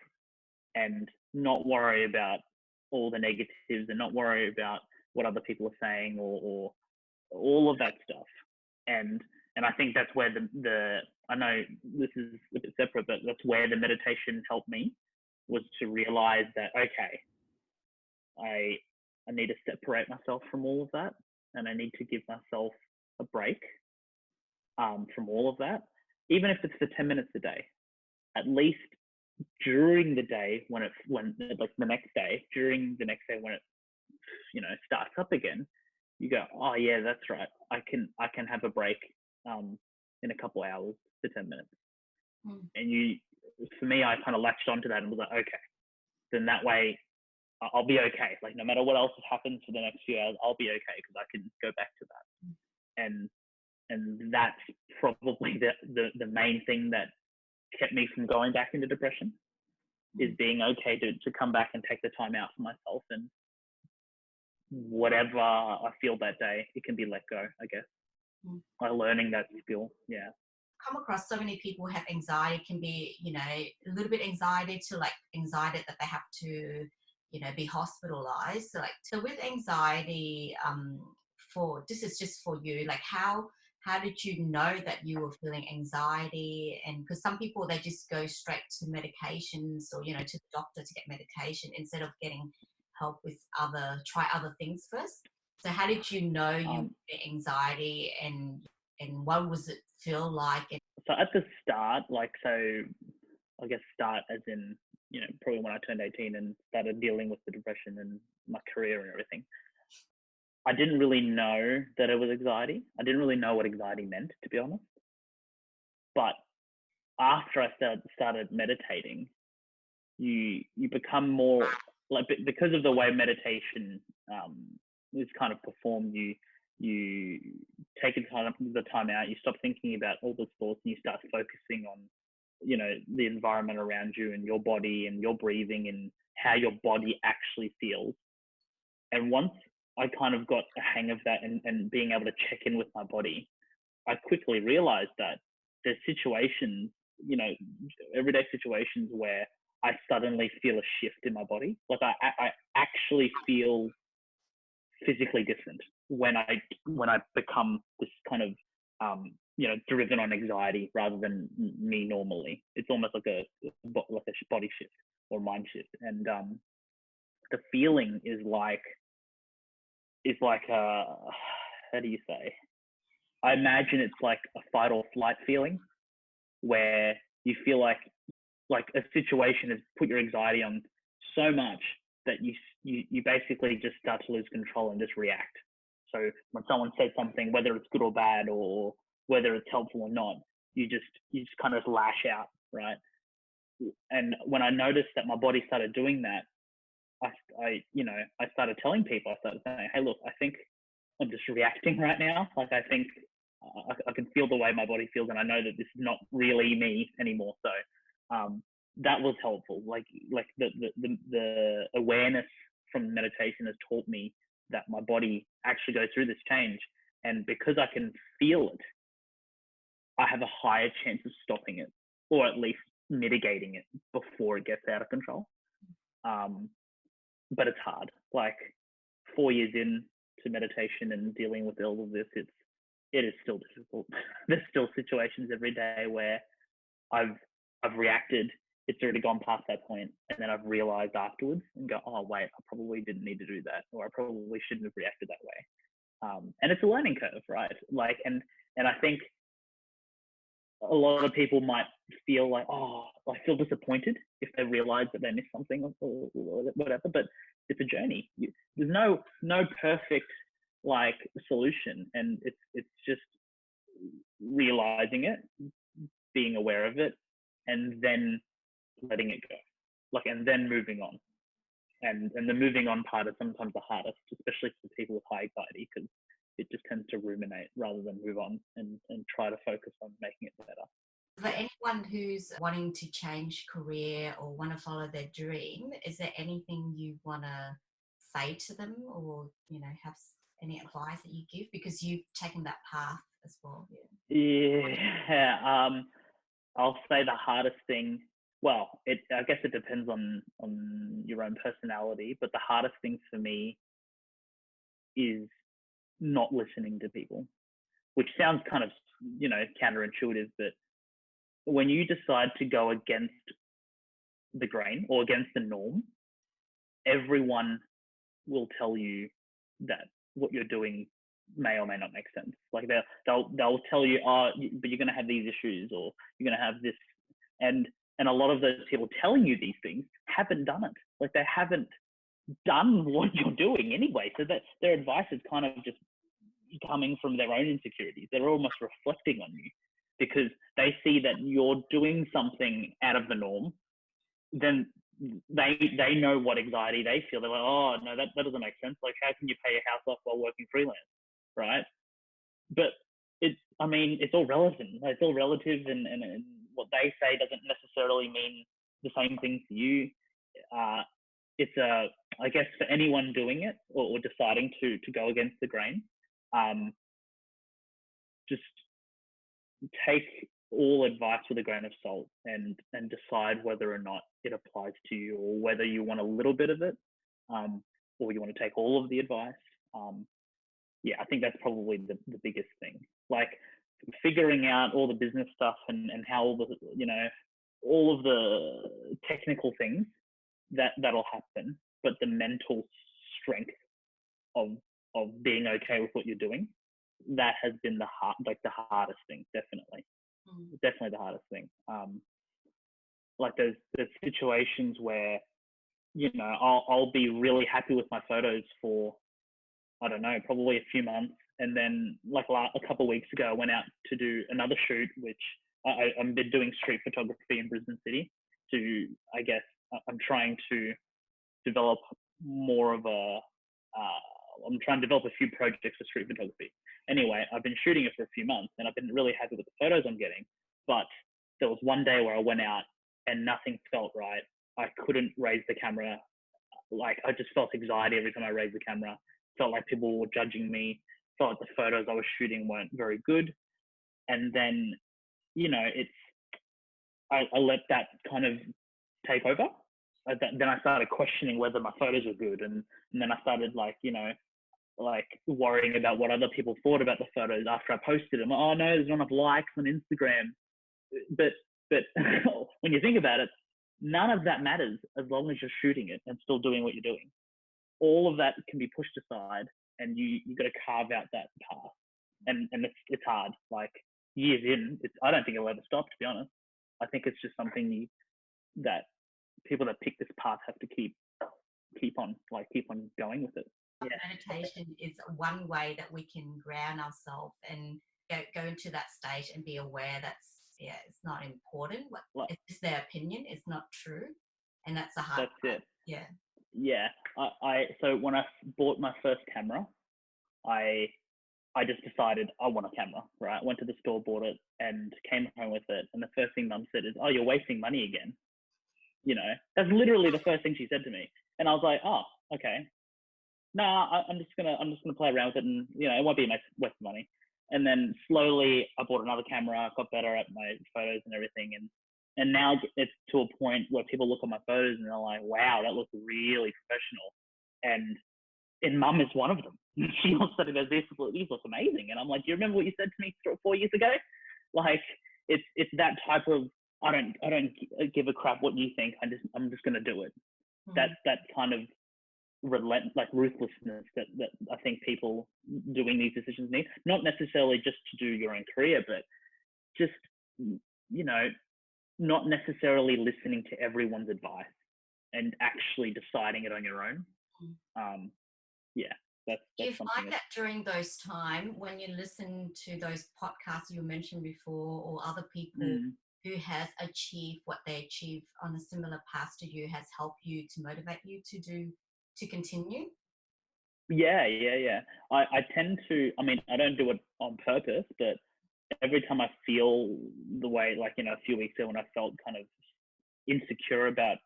and not worry about all the negatives and not worry about what other people are saying or all of that stuff. And I think that's where the I know this is a bit separate, but that's where the meditation helped me, was to realize that, okay, I need to separate myself from all of that, and I need to give myself a break from all of that, even if it's for 10 minutes a day. At least during the day, when like the next day, when it starts up again, you go, oh yeah, that's right, I can have a break in a couple hours to 10 minutes. And for me, I kind of latched onto that and was like, okay, then that way I'll be okay. Like no matter what else happens for the next few hours, I'll be okay because I can go back to that. And that's probably the main thing that kept me from going back into depression, is being okay to come back and take the time out for myself, and whatever I feel that day, it can be let go, I guess. By learning that skill. Yeah. Come across so many people who have anxiety. It can be, a little bit anxiety to like anxiety that they have to, be hospitalized. So with anxiety, this is just for you, like how did you know that you were feeling anxiety? And because some people, they just go straight to medications or, to the doctor to get medication instead of getting help with try other things first. So how did you know you had anxiety, and what was it feel like? So at the start, I guess start as in, probably when I turned 18 and started dealing with the depression and my career and everything, I didn't really know that it was anxiety. I didn't really know what anxiety meant, to be honest. But after I started meditating, you become more like, because of the way meditation is kind of performed, you take the time out, you stop thinking about all those thoughts, and you start focusing on, the environment around you and your body and your breathing and how your body actually feels. And once I kind of got a hang of that and being able to check in with my body, I quickly realized that there's situations, everyday situations where I suddenly feel a shift in my body. Like I actually feel physically different when I become this kind of driven on anxiety rather than me normally. It's almost like a body shift or mind shift, and the feeling is like how do you say? I imagine it's like a fight or flight feeling where you feel like a situation has put your anxiety on so much that you basically just start to lose control and just react. So when someone says something, whether it's good or bad or whether it's helpful or not, you just kind of lash out, right? And when I noticed that my body started doing that, I started telling people, I started saying, hey, look, I think I'm just reacting right now. Like, I think I can feel the way my body feels, and I know that this is not really me anymore. So that was helpful. Like the awareness from meditation has taught me that my body actually goes through this change, and because I can feel it, I have a higher chance of stopping it, or at least mitigating it before it gets out of control. But it's hard. Like 4 years in to meditation and dealing with all of this, it is still difficult. There's still situations every day where I've reacted, it's already gone past that point, and then I've realized afterwards and go, oh wait, I probably didn't need to do that, or I probably shouldn't have reacted that way. And it's a learning curve, right? Like, and I think a lot of people might feel like, oh, I feel disappointed if they realize that they missed something or whatever, but it's a journey. There's no perfect like solution, and it's just realizing it, being aware of it, and then letting it go, like, and then moving on. And the moving on part is sometimes the hardest, especially for people with high anxiety, because it just tends to ruminate rather than move on and try to focus on making it better. For anyone who's wanting to change career or want to follow their dream, is there anything you want to say to them, or have any advice that you give, because you've taken that path as well? Yeah. I'll say the hardest thing. Well, I guess it depends on your own personality, but the hardest thing for me is not listening to people, which sounds kind of counterintuitive, but when you decide to go against the grain or against the norm, everyone will tell you that what you're doing may or may not make sense. Like they'll tell you, oh, but you're going to have these issues, or you're going to have this, and a lot of those people telling you these things haven't done it. Like they haven't done what you're doing anyway, so that their advice is kind of just coming from their own insecurities. They're almost reflecting on you because they see that you're doing something out of the norm. Then they know what anxiety they feel. They're like, oh no, that doesn't make sense. Like, how can you pay your house off while working freelance, right? But it's all relevant. It's all relative, and what they say doesn't necessarily mean the same thing to you. I guess for anyone doing it or deciding to go against the grain, just take all advice with a grain of salt and decide whether or not it applies to you, or whether you want a little bit of it, or you want to take all of the advice. I think that's probably the biggest thing. Like figuring out all the business stuff and how all of the technical things that'll happen, but the mental strength of being okay with what you're doing, that has been the hardest thing. Definitely the hardest thing. Like there's situations where I'll be really happy with my photos for, I don't know, probably a few months, and then like a couple of weeks ago I went out to do another shoot, which I've been doing street photography in Brisbane City. I'm trying to develop more of I'm trying to develop a few projects for street photography. Anyway, I've been shooting it for a few months and I've been really happy with the photos I'm getting. But there was one day where I went out and nothing felt right. I couldn't raise the camera. Like I just felt anxiety every time I raised the camera. Felt like people were judging me. Felt like the photos I was shooting weren't very good. And then you know, I let that kind of take over. Then I started questioning whether my photos were good, and then I started like, you know, like worrying about what other people thought about the photos after I posted them. Oh no, there's not enough likes on Instagram. But when you think about it, none of that matters as long as you're shooting it and still doing what you're doing. All of that can be pushed aside, and you got to carve out that path. And it's hard. Like years in, I don't think it'll ever stop. To be honest, I think it's just something that people that pick this path have to keep on going with it. Yeah. Meditation is one way that we can ground ourselves and go into that stage and be aware it's not important. It's just their opinion. It's not true, and that's a hard. That's it. Yeah. Yeah. So when I bought my first camera, I just decided I want a camera. Right. Went to the store, bought it, and came home with it. And the first thing Mum said is, "Oh, you're wasting money again." You know, that's literally the first thing she said to me, and I was like, "Oh, okay." Nah, I'm just gonna play around with it, and you know, it won't be a waste of money. And then slowly, I bought another camera, got better at my photos and everything, and now it's to a point where people look at my photos and they're like, "Wow, that looks really professional." And Mum is one of them. She all suddenly goes, "These look amazing," and I'm like, "Do you remember what you said to me 4 years ago?" Like, it's that type of I don't give a crap what you think. I'm just gonna do it. Mm-hmm. That kind of ruthlessness that I think people doing these decisions need, not necessarily just to do your own career, but just, you know, not necessarily listening to everyone's advice and actually deciding it on your own. Yeah, that's do you find that during those times when you listen to those podcasts you mentioned before, or other people who has achieved what they achieve on a similar path to you, has helped you to motivate you to continue? Yeah. I tend to, I mean, I don't do it on purpose, but every time I feel the way, like, you know, a few weeks ago when I felt kind of insecure about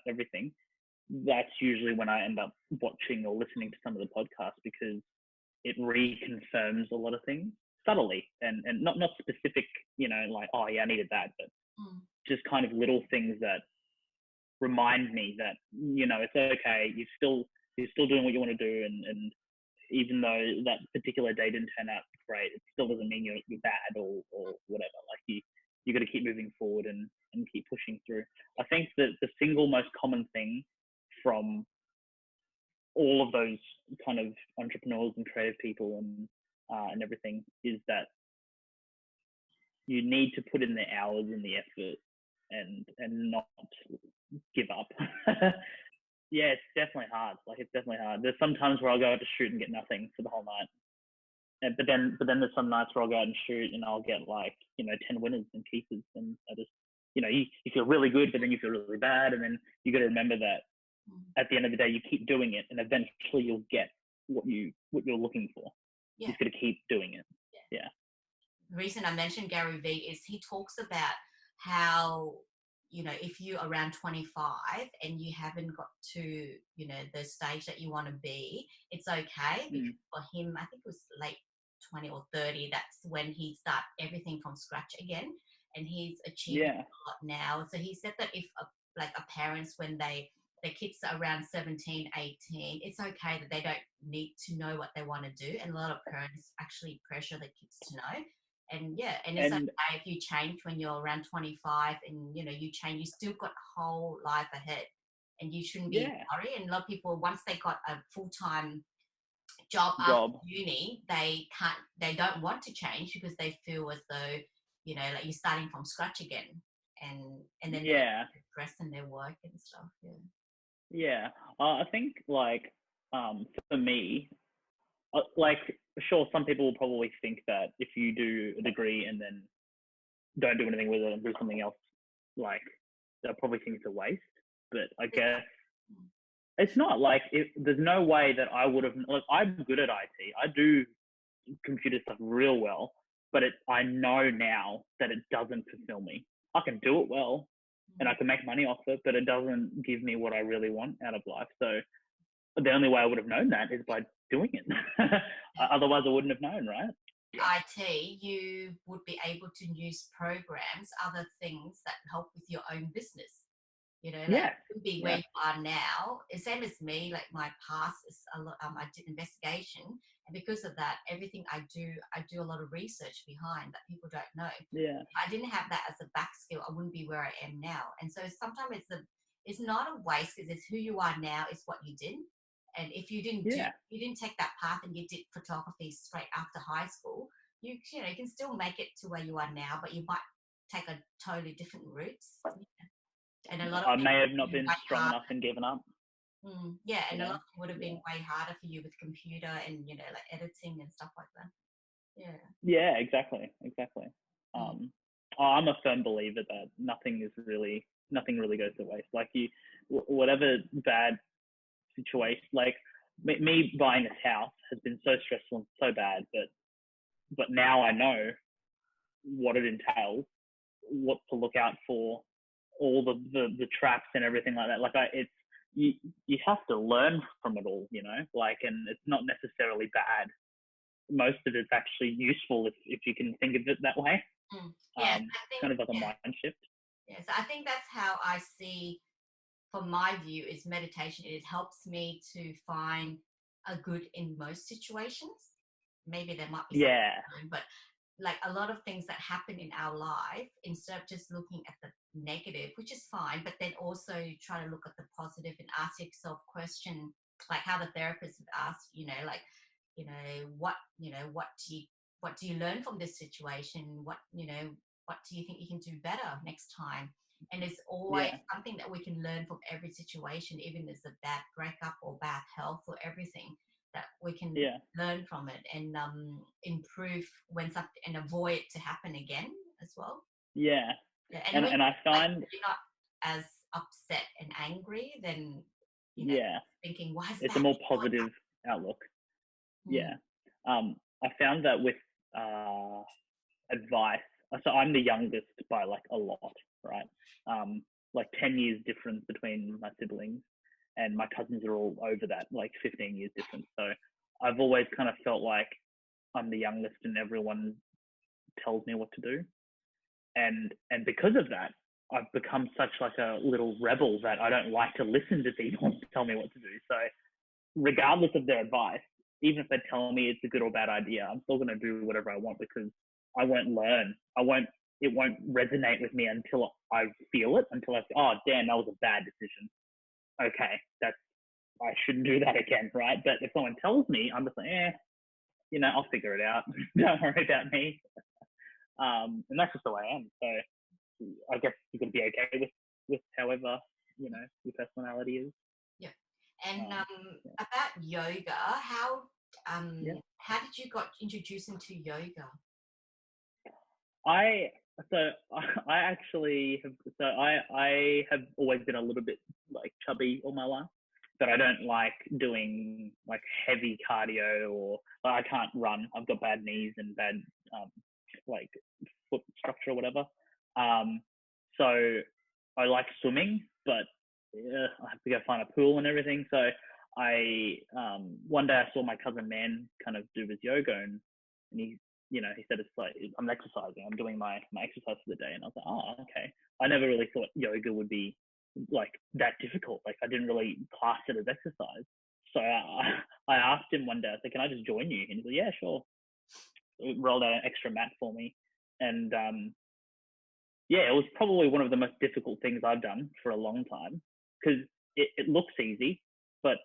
everything, that's usually when I end up watching or listening to some of the podcasts, because it reconfirms a lot of things subtly and not specific, you know, like, oh yeah, I needed that, but just kind of little things that remind me that, you know, it's okay. You're still doing what you want to do, and even though that particular day didn't turn out great, it still doesn't mean you're bad or whatever. Like you got to keep moving forward and keep pushing through. I think that the single most common thing from all of those kind of entrepreneurs and creative people and everything is that you need to put in the hours and the effort and not give up. Yeah, it's definitely hard. Like, it's definitely hard. There's some times where I'll go out to shoot and get nothing for the whole night. But then there's some nights where I'll go out and shoot and I'll get, like, you know, 10 winners and keepers. And I just, you know, you feel really good, but then you feel really bad. And then you got to remember that at the end of the day, you keep doing it, and eventually you'll get what you're looking for. Yeah. You just got to keep doing it. Yeah. The reason I mentioned Gary Vee is he talks about how, you know, if you're around 25 and you haven't got to, you know, the stage that you want to be, it's okay. Because for him, I think it was late 20 or 30, that's when he started everything from scratch again. And he's achieved a lot now. So he said that if parents, when their kids are around 17, 18, it's okay that they don't need to know what they want to do. And a lot of parents actually pressure their kids to know. And it's okay if you change when you're around 25 and, you know, you change, you still got a whole life ahead and you shouldn't be worried. And a lot of people, once they got a full-time job after uni, they don't want to change because they feel as though, you know, like you're starting from scratch again. And then they're progress in their work and stuff. I think, like, for me, like, sure, some people will probably think that if you do a degree and then don't do anything with it and do something else, like, they'll probably think it's a waste. But I guess it's not. Like, there's no way that I would have, like, I'm good at IT. I do computer stuff real well, but I know now that it doesn't fulfill me. I can do it well and I can make money off it, but it doesn't give me what I really want out of life. So the only way I would have known that is by doing it. Otherwise I wouldn't have known, right? IT, you would be able to use programs, other things that help with your own business. You know, like Yeah, you could be where yeah, you are now. The same as me, like my past is a lot. I did investigation, and because of that, everything I do a lot of research behind that people don't know. yeah, If I didn't have that as a back skill, I wouldn't be where I am now. And so sometimes it's not a waste because it's who you are now. It's what you did. And if yeah, you didn't take that path and you did photography straight after high school, you know you can still make it to where you are now, but you might take a totally different routes. And a lot of I things may have would not have been been way strong hard. enough and given up. Yeah, You and a lot know, of it would have yeah, been way harder for you with computer and like editing and stuff like that. Yeah. yeah, exactly, exactly. Mm. I'm a firm believer that nothing really goes to waste. Like whatever bad situation, like me buying this house has been so stressful and so bad, but now I know what it entails, what to look out for, all the traps and everything like that. Like it's you have to learn from it all, you know. Like, and it's not necessarily bad. Most of it's actually useful if you can think of it that way. Yes, I think Kind of like a mind shift. yes, I think that's how I see from my view is meditation. It helps me to find a good in most situations. Maybe there might be Yeah, something, but like a lot of things that happen in our life, instead of just looking at the negative, which is fine, but then also try to look at the positive and ask yourself question like how the therapist would ask, like, what do you learn from this situation? What do you think you can do better next time? And there's always yeah, something that we can learn from every situation, even if it's a bad breakup or bad health or everything that we can yeah, learn from it and improve when something and avoid it to happen again as well. yeah. Yeah, and when And I like find, you're not as upset and angry, then yeah, thinking, why is it's a that more like positive outlook. that? Yeah. I found that with advice. So I'm the youngest by like a lot, right? Like 10 years difference between my siblings, and my cousins are all over that, like 15 years difference. So I've always kind of felt like I'm the youngest and everyone tells me what to do. And because of that, I've become such like a little rebel that I don't like to listen to people tell me what to do. So regardless of their advice, even if they tell me it's a good or bad idea, I'm still going to do whatever I want because I won't learn. It won't resonate with me until I feel it, until I say, oh, damn, that was a bad decision. Okay, I shouldn't do that again, right? But if someone tells me, I'm just like, I'll figure it out. Don't worry about me. And that's just the way I am. So I guess you can be okay with however, your personality is. Yeah. And Yeah. about yoga, Yeah. how did you got introduced into yoga? I so I actually have I have always been a little bit like chubby all my life, but I don't like doing like heavy cardio or I can't run. I've got bad knees and bad like foot structure or whatever. Um, so I like swimming, but I have to go find a pool and everything. So I one day I saw my cousin Man kind of do his yoga and he said it's like I'm exercising, I'm doing my exercise for the day, and I was like, oh, okay. I never really thought yoga would be like that difficult. Like I didn't really class it as exercise. So I asked him one day, I said, can I just join you? And he said, yeah, sure. So rolled out an extra mat for me, and yeah, it was probably one of the most difficult things I've done for a long time because it looks easy, but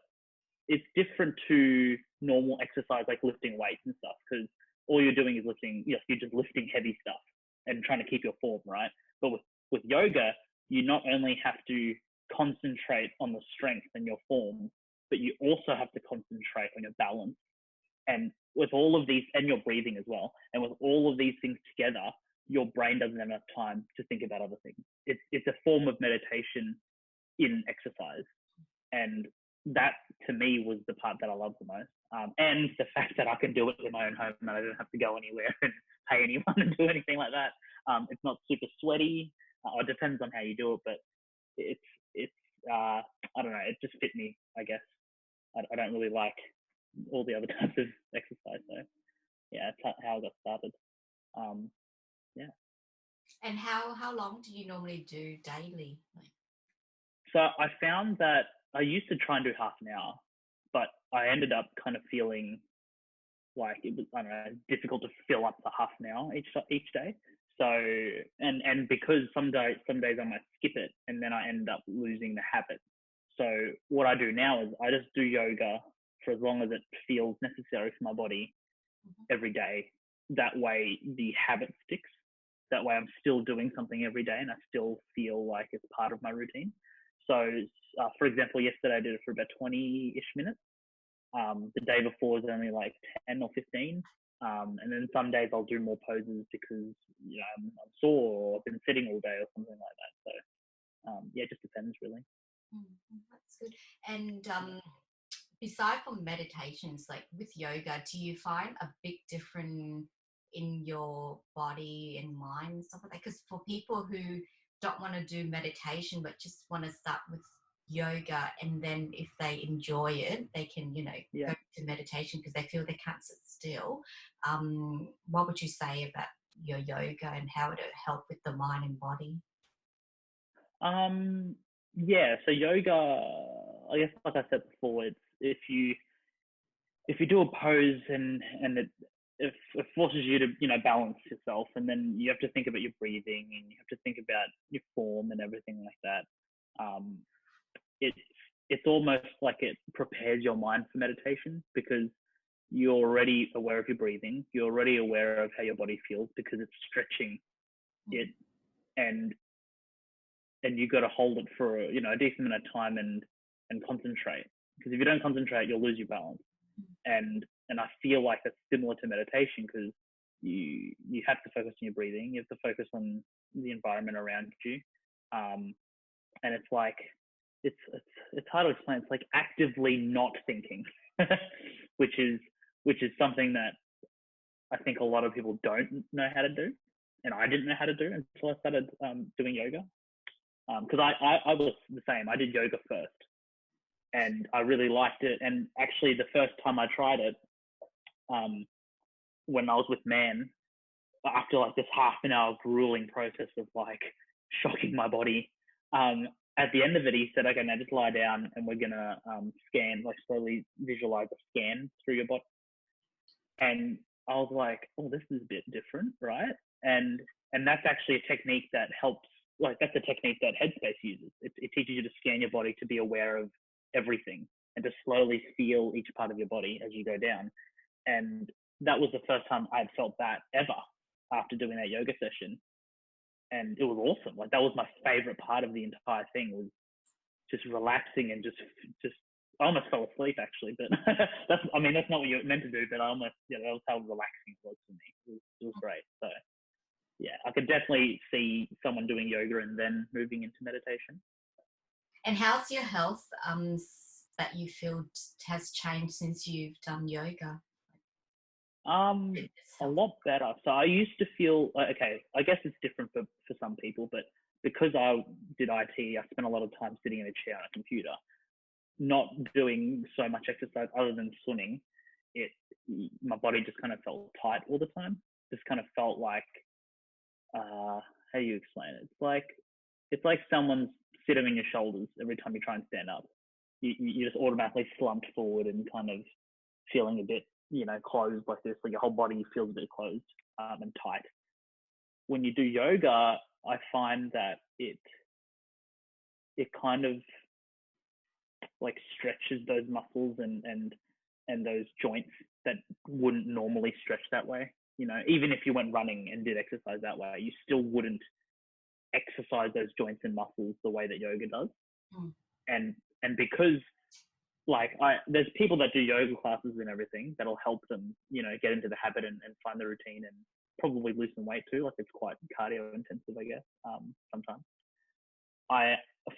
it's different to normal exercise like lifting weights and stuff because all you're doing is you're just lifting heavy stuff and trying to keep your form, right? But with yoga, you not only have to concentrate on the strength and your form, but you also have to concentrate on your balance. And with all of these, and your breathing as well, and with all of these things together, your brain doesn't have enough time to think about other things. It's a form of meditation in exercise. And that to me was the part that I loved the most. And the fact that I can do it in my own home and I don't have to go anywhere and pay anyone to do anything like that. It's not super sweaty. It depends on how you do it, but it's I don't know. It just fit me, I guess. I don't really like all the other types of exercise, so yeah, that's how I got started. Yeah. And how long do you normally do daily? So I found that I used to try and do half an hour, but I ended up kind of feeling like it was, I don't know, difficult to fill up the half an hour each day. So and because some days I might skip it and then I end up losing the habit. So what I do now is I just do yoga for as long as it feels necessary for my body every day. That way the habit sticks. That way I'm still doing something every day and I still feel like it's part of my routine. So for example, yesterday I did it for about 20-ish minutes. The day before was only like 10 or 15. And then some days I'll do more poses because I'm sore or I've been sitting all day or something like that. So yeah, it just depends really. That's good. And beside from meditations, like with yoga, do you find a big difference in your body and mind and stuff like that? Because for people who don't want to do meditation but just want to start with yoga, and then if they enjoy it they can go to meditation because they feel they can't sit still, what would you say about your yoga and how it help with the mind and body? Yeah, so yoga, I guess like I said before, it's if you do a pose and it forces you to balance yourself, and then you have to think about your breathing and you have to think about your form and everything like that. It's almost like it prepares your mind for meditation because you're already aware of your breathing, you're already aware of how your body feels because it's stretching it, and you got to hold it for a decent amount of time and concentrate, because if you don't concentrate you'll lose your balance. And I feel like that's similar to meditation because you have to focus on your breathing, you have to focus on the environment around you, and it's like it's hard to explain. It's like actively not thinking, which is something that I think a lot of people don't know how to do, and I didn't know how to do until I started doing yoga. Because I was the same. I did yoga first, and I really liked it. And actually, the first time I tried it, when I was with Man, after like this half an hour grueling process of like shocking my body, at the end of it, he said, "Okay, now just lie down, and we're gonna scan, like slowly visualize a scan through your body." And I was like, "Oh, this is a bit different, right?" And that's actually a technique that helps. Like that's a technique that Headspace uses. It teaches you to scan your body to be aware of everything and to slowly feel each part of your body as you go down. And that was the first time I'd felt that ever after doing that yoga session. And it was awesome. Like that was my favorite part of the entire thing, was just relaxing and just I almost fell asleep actually, but that's not what you're meant to do, but I almost, that was how relaxing it was for me. It was great. So yeah, I could definitely see someone doing yoga and then moving into meditation. And how's your health that you feel has changed since you've done yoga? A lot better. So I used to feel okay, I guess it's different for some people, but because I did IT, I spent a lot of time sitting in a chair on a computer, not doing so much exercise other than swimming. My body just kind of felt tight all the time. Just kind of felt like, how do you explain it? It's like someone's sitting on your shoulders every time you try and stand up. You just automatically slumped forward and kind of feeling a bit, closed like this. Like your whole body feels a bit closed and tight. When you do yoga, I find that it kind of like stretches those muscles and those joints that wouldn't normally stretch that way. Even if you went running and did exercise that way, you still wouldn't exercise those joints and muscles the way that yoga does. And because there's people that do yoga classes and everything that'll help them, get into the habit and find the routine and probably lose some weight too. Like it's quite cardio intensive, I guess, sometimes.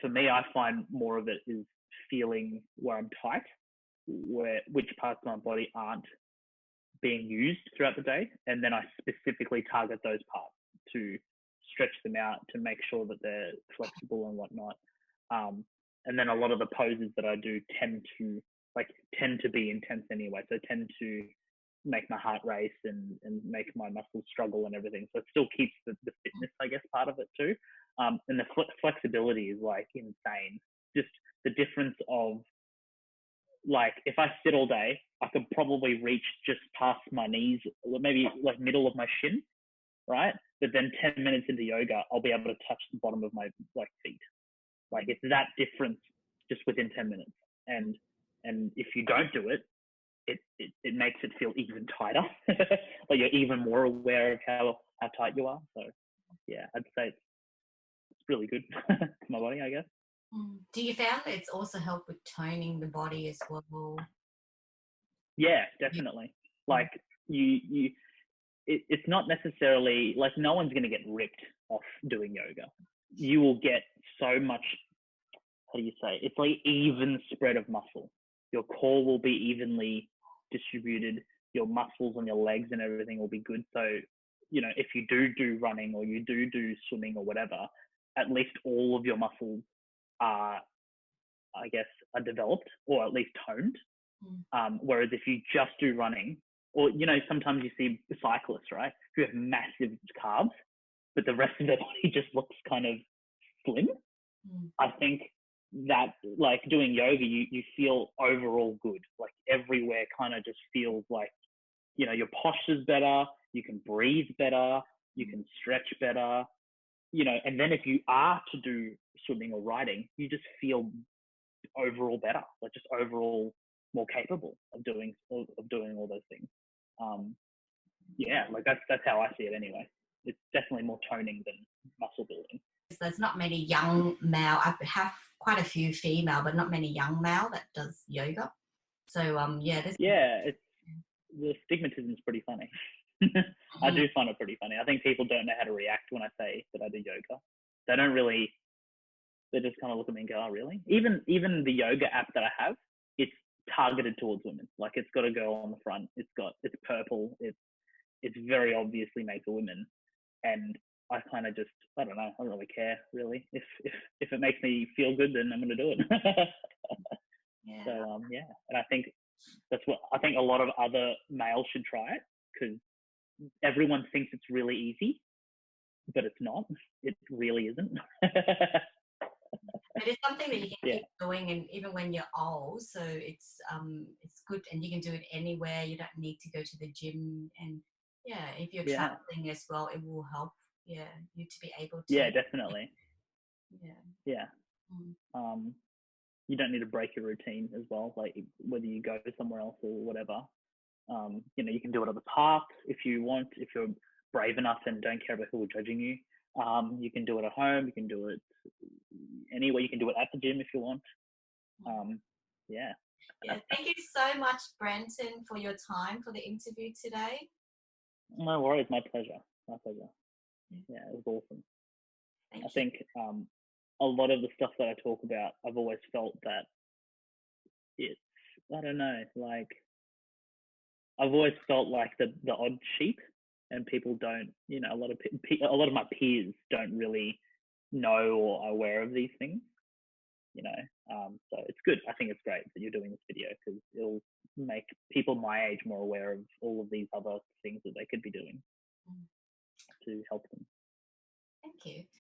For me, I find more of it is feeling where I'm tight, which parts of my body aren't being used throughout the day, and then I specifically target those parts to stretch them out to make sure that they're flexible and whatnot. And then a lot of the poses that I do tend to be intense anyway, so tend to make my heart race and make my muscles struggle and everything. So it still keeps the fitness, I guess, part of it too. And the flexibility is like insane. Just the difference of, like, if I sit all day, I could probably reach just past my knees, maybe like middle of my shin, right? But then 10 minutes into yoga, I'll be able to touch the bottom of my like feet. Like, it's that difference just within 10 minutes. And if you don't do it, it makes it feel even tighter. Like, you're even more aware of how tight you are. So yeah, I'd say it's really good to my body, I guess. Do you found that it's also helped with toning the body as well? Yeah, definitely. Like, it's not necessarily like, no one's going to get ripped off doing yoga. You will get so much, how do you say, it's like even spread of muscle. Your core will be evenly distributed. Your muscles on your legs and everything will be good. So, you know, if you do running or you do swimming or whatever, at least all of your muscles are, I guess, are developed or at least toned. Whereas if you just do running, or, you know, sometimes you see cyclists, right, who have massive calves, but the rest of their body just looks kind of slim. I think that, like, doing yoga, you feel overall good. Like, everywhere kind of just feels like, you know, your posture's better, you can breathe better, you can stretch better, you know. And then if you are to do swimming or riding, you just feel overall better, like just overall more capable of doing all those things. Yeah, like that's how I see it anyway. It's definitely more toning than muscle building. There's not many young male. I have quite a few female, but not many young male that does yoga. So it's the stigmatism is pretty funny. I do find it pretty funny. I think people don't know how to react when I say that I do yoga. They don't really. They just kind of look at me and go, "Oh, really?" Even the yoga app that I have, it's targeted towards women. Like, it's got a girl on the front. It's purple. It's very obviously made for women. And I kind of just, I don't know. I don't really care, really. If it makes me feel good, then I'm going to do it. Yeah. So yeah, and I think a lot of other males should try it, because everyone thinks it's really easy, but it's not. It really isn't. But it's something that you can keep doing, and even when you're old. So it's good, and you can do it anywhere. You don't need to go to the gym, and if you're traveling as well, it will help. You to be able to. Yeah, definitely. Yeah. You don't need to break your routine as well. Like, whether you go somewhere else or whatever, you know, you can do it at the park if you want. If you're brave enough and don't care about who are judging you, you can do it at home. You can do it anywhere. You can do it at the gym if you want. Yeah. Thank you so much, Brenton, for your time for the interview today. No worries. My pleasure. Yeah, it was awesome. I think a lot of the stuff that I talk about, I've always felt that it's, I don't know, like, I've always felt like the odd sheep, and people don't, you know, a lot of my peers don't really know or are aware of these things, you know. So it's good. I think it's great that you're doing this video, because it'll make people my age more aware of all of these other things that they could be doing to help them.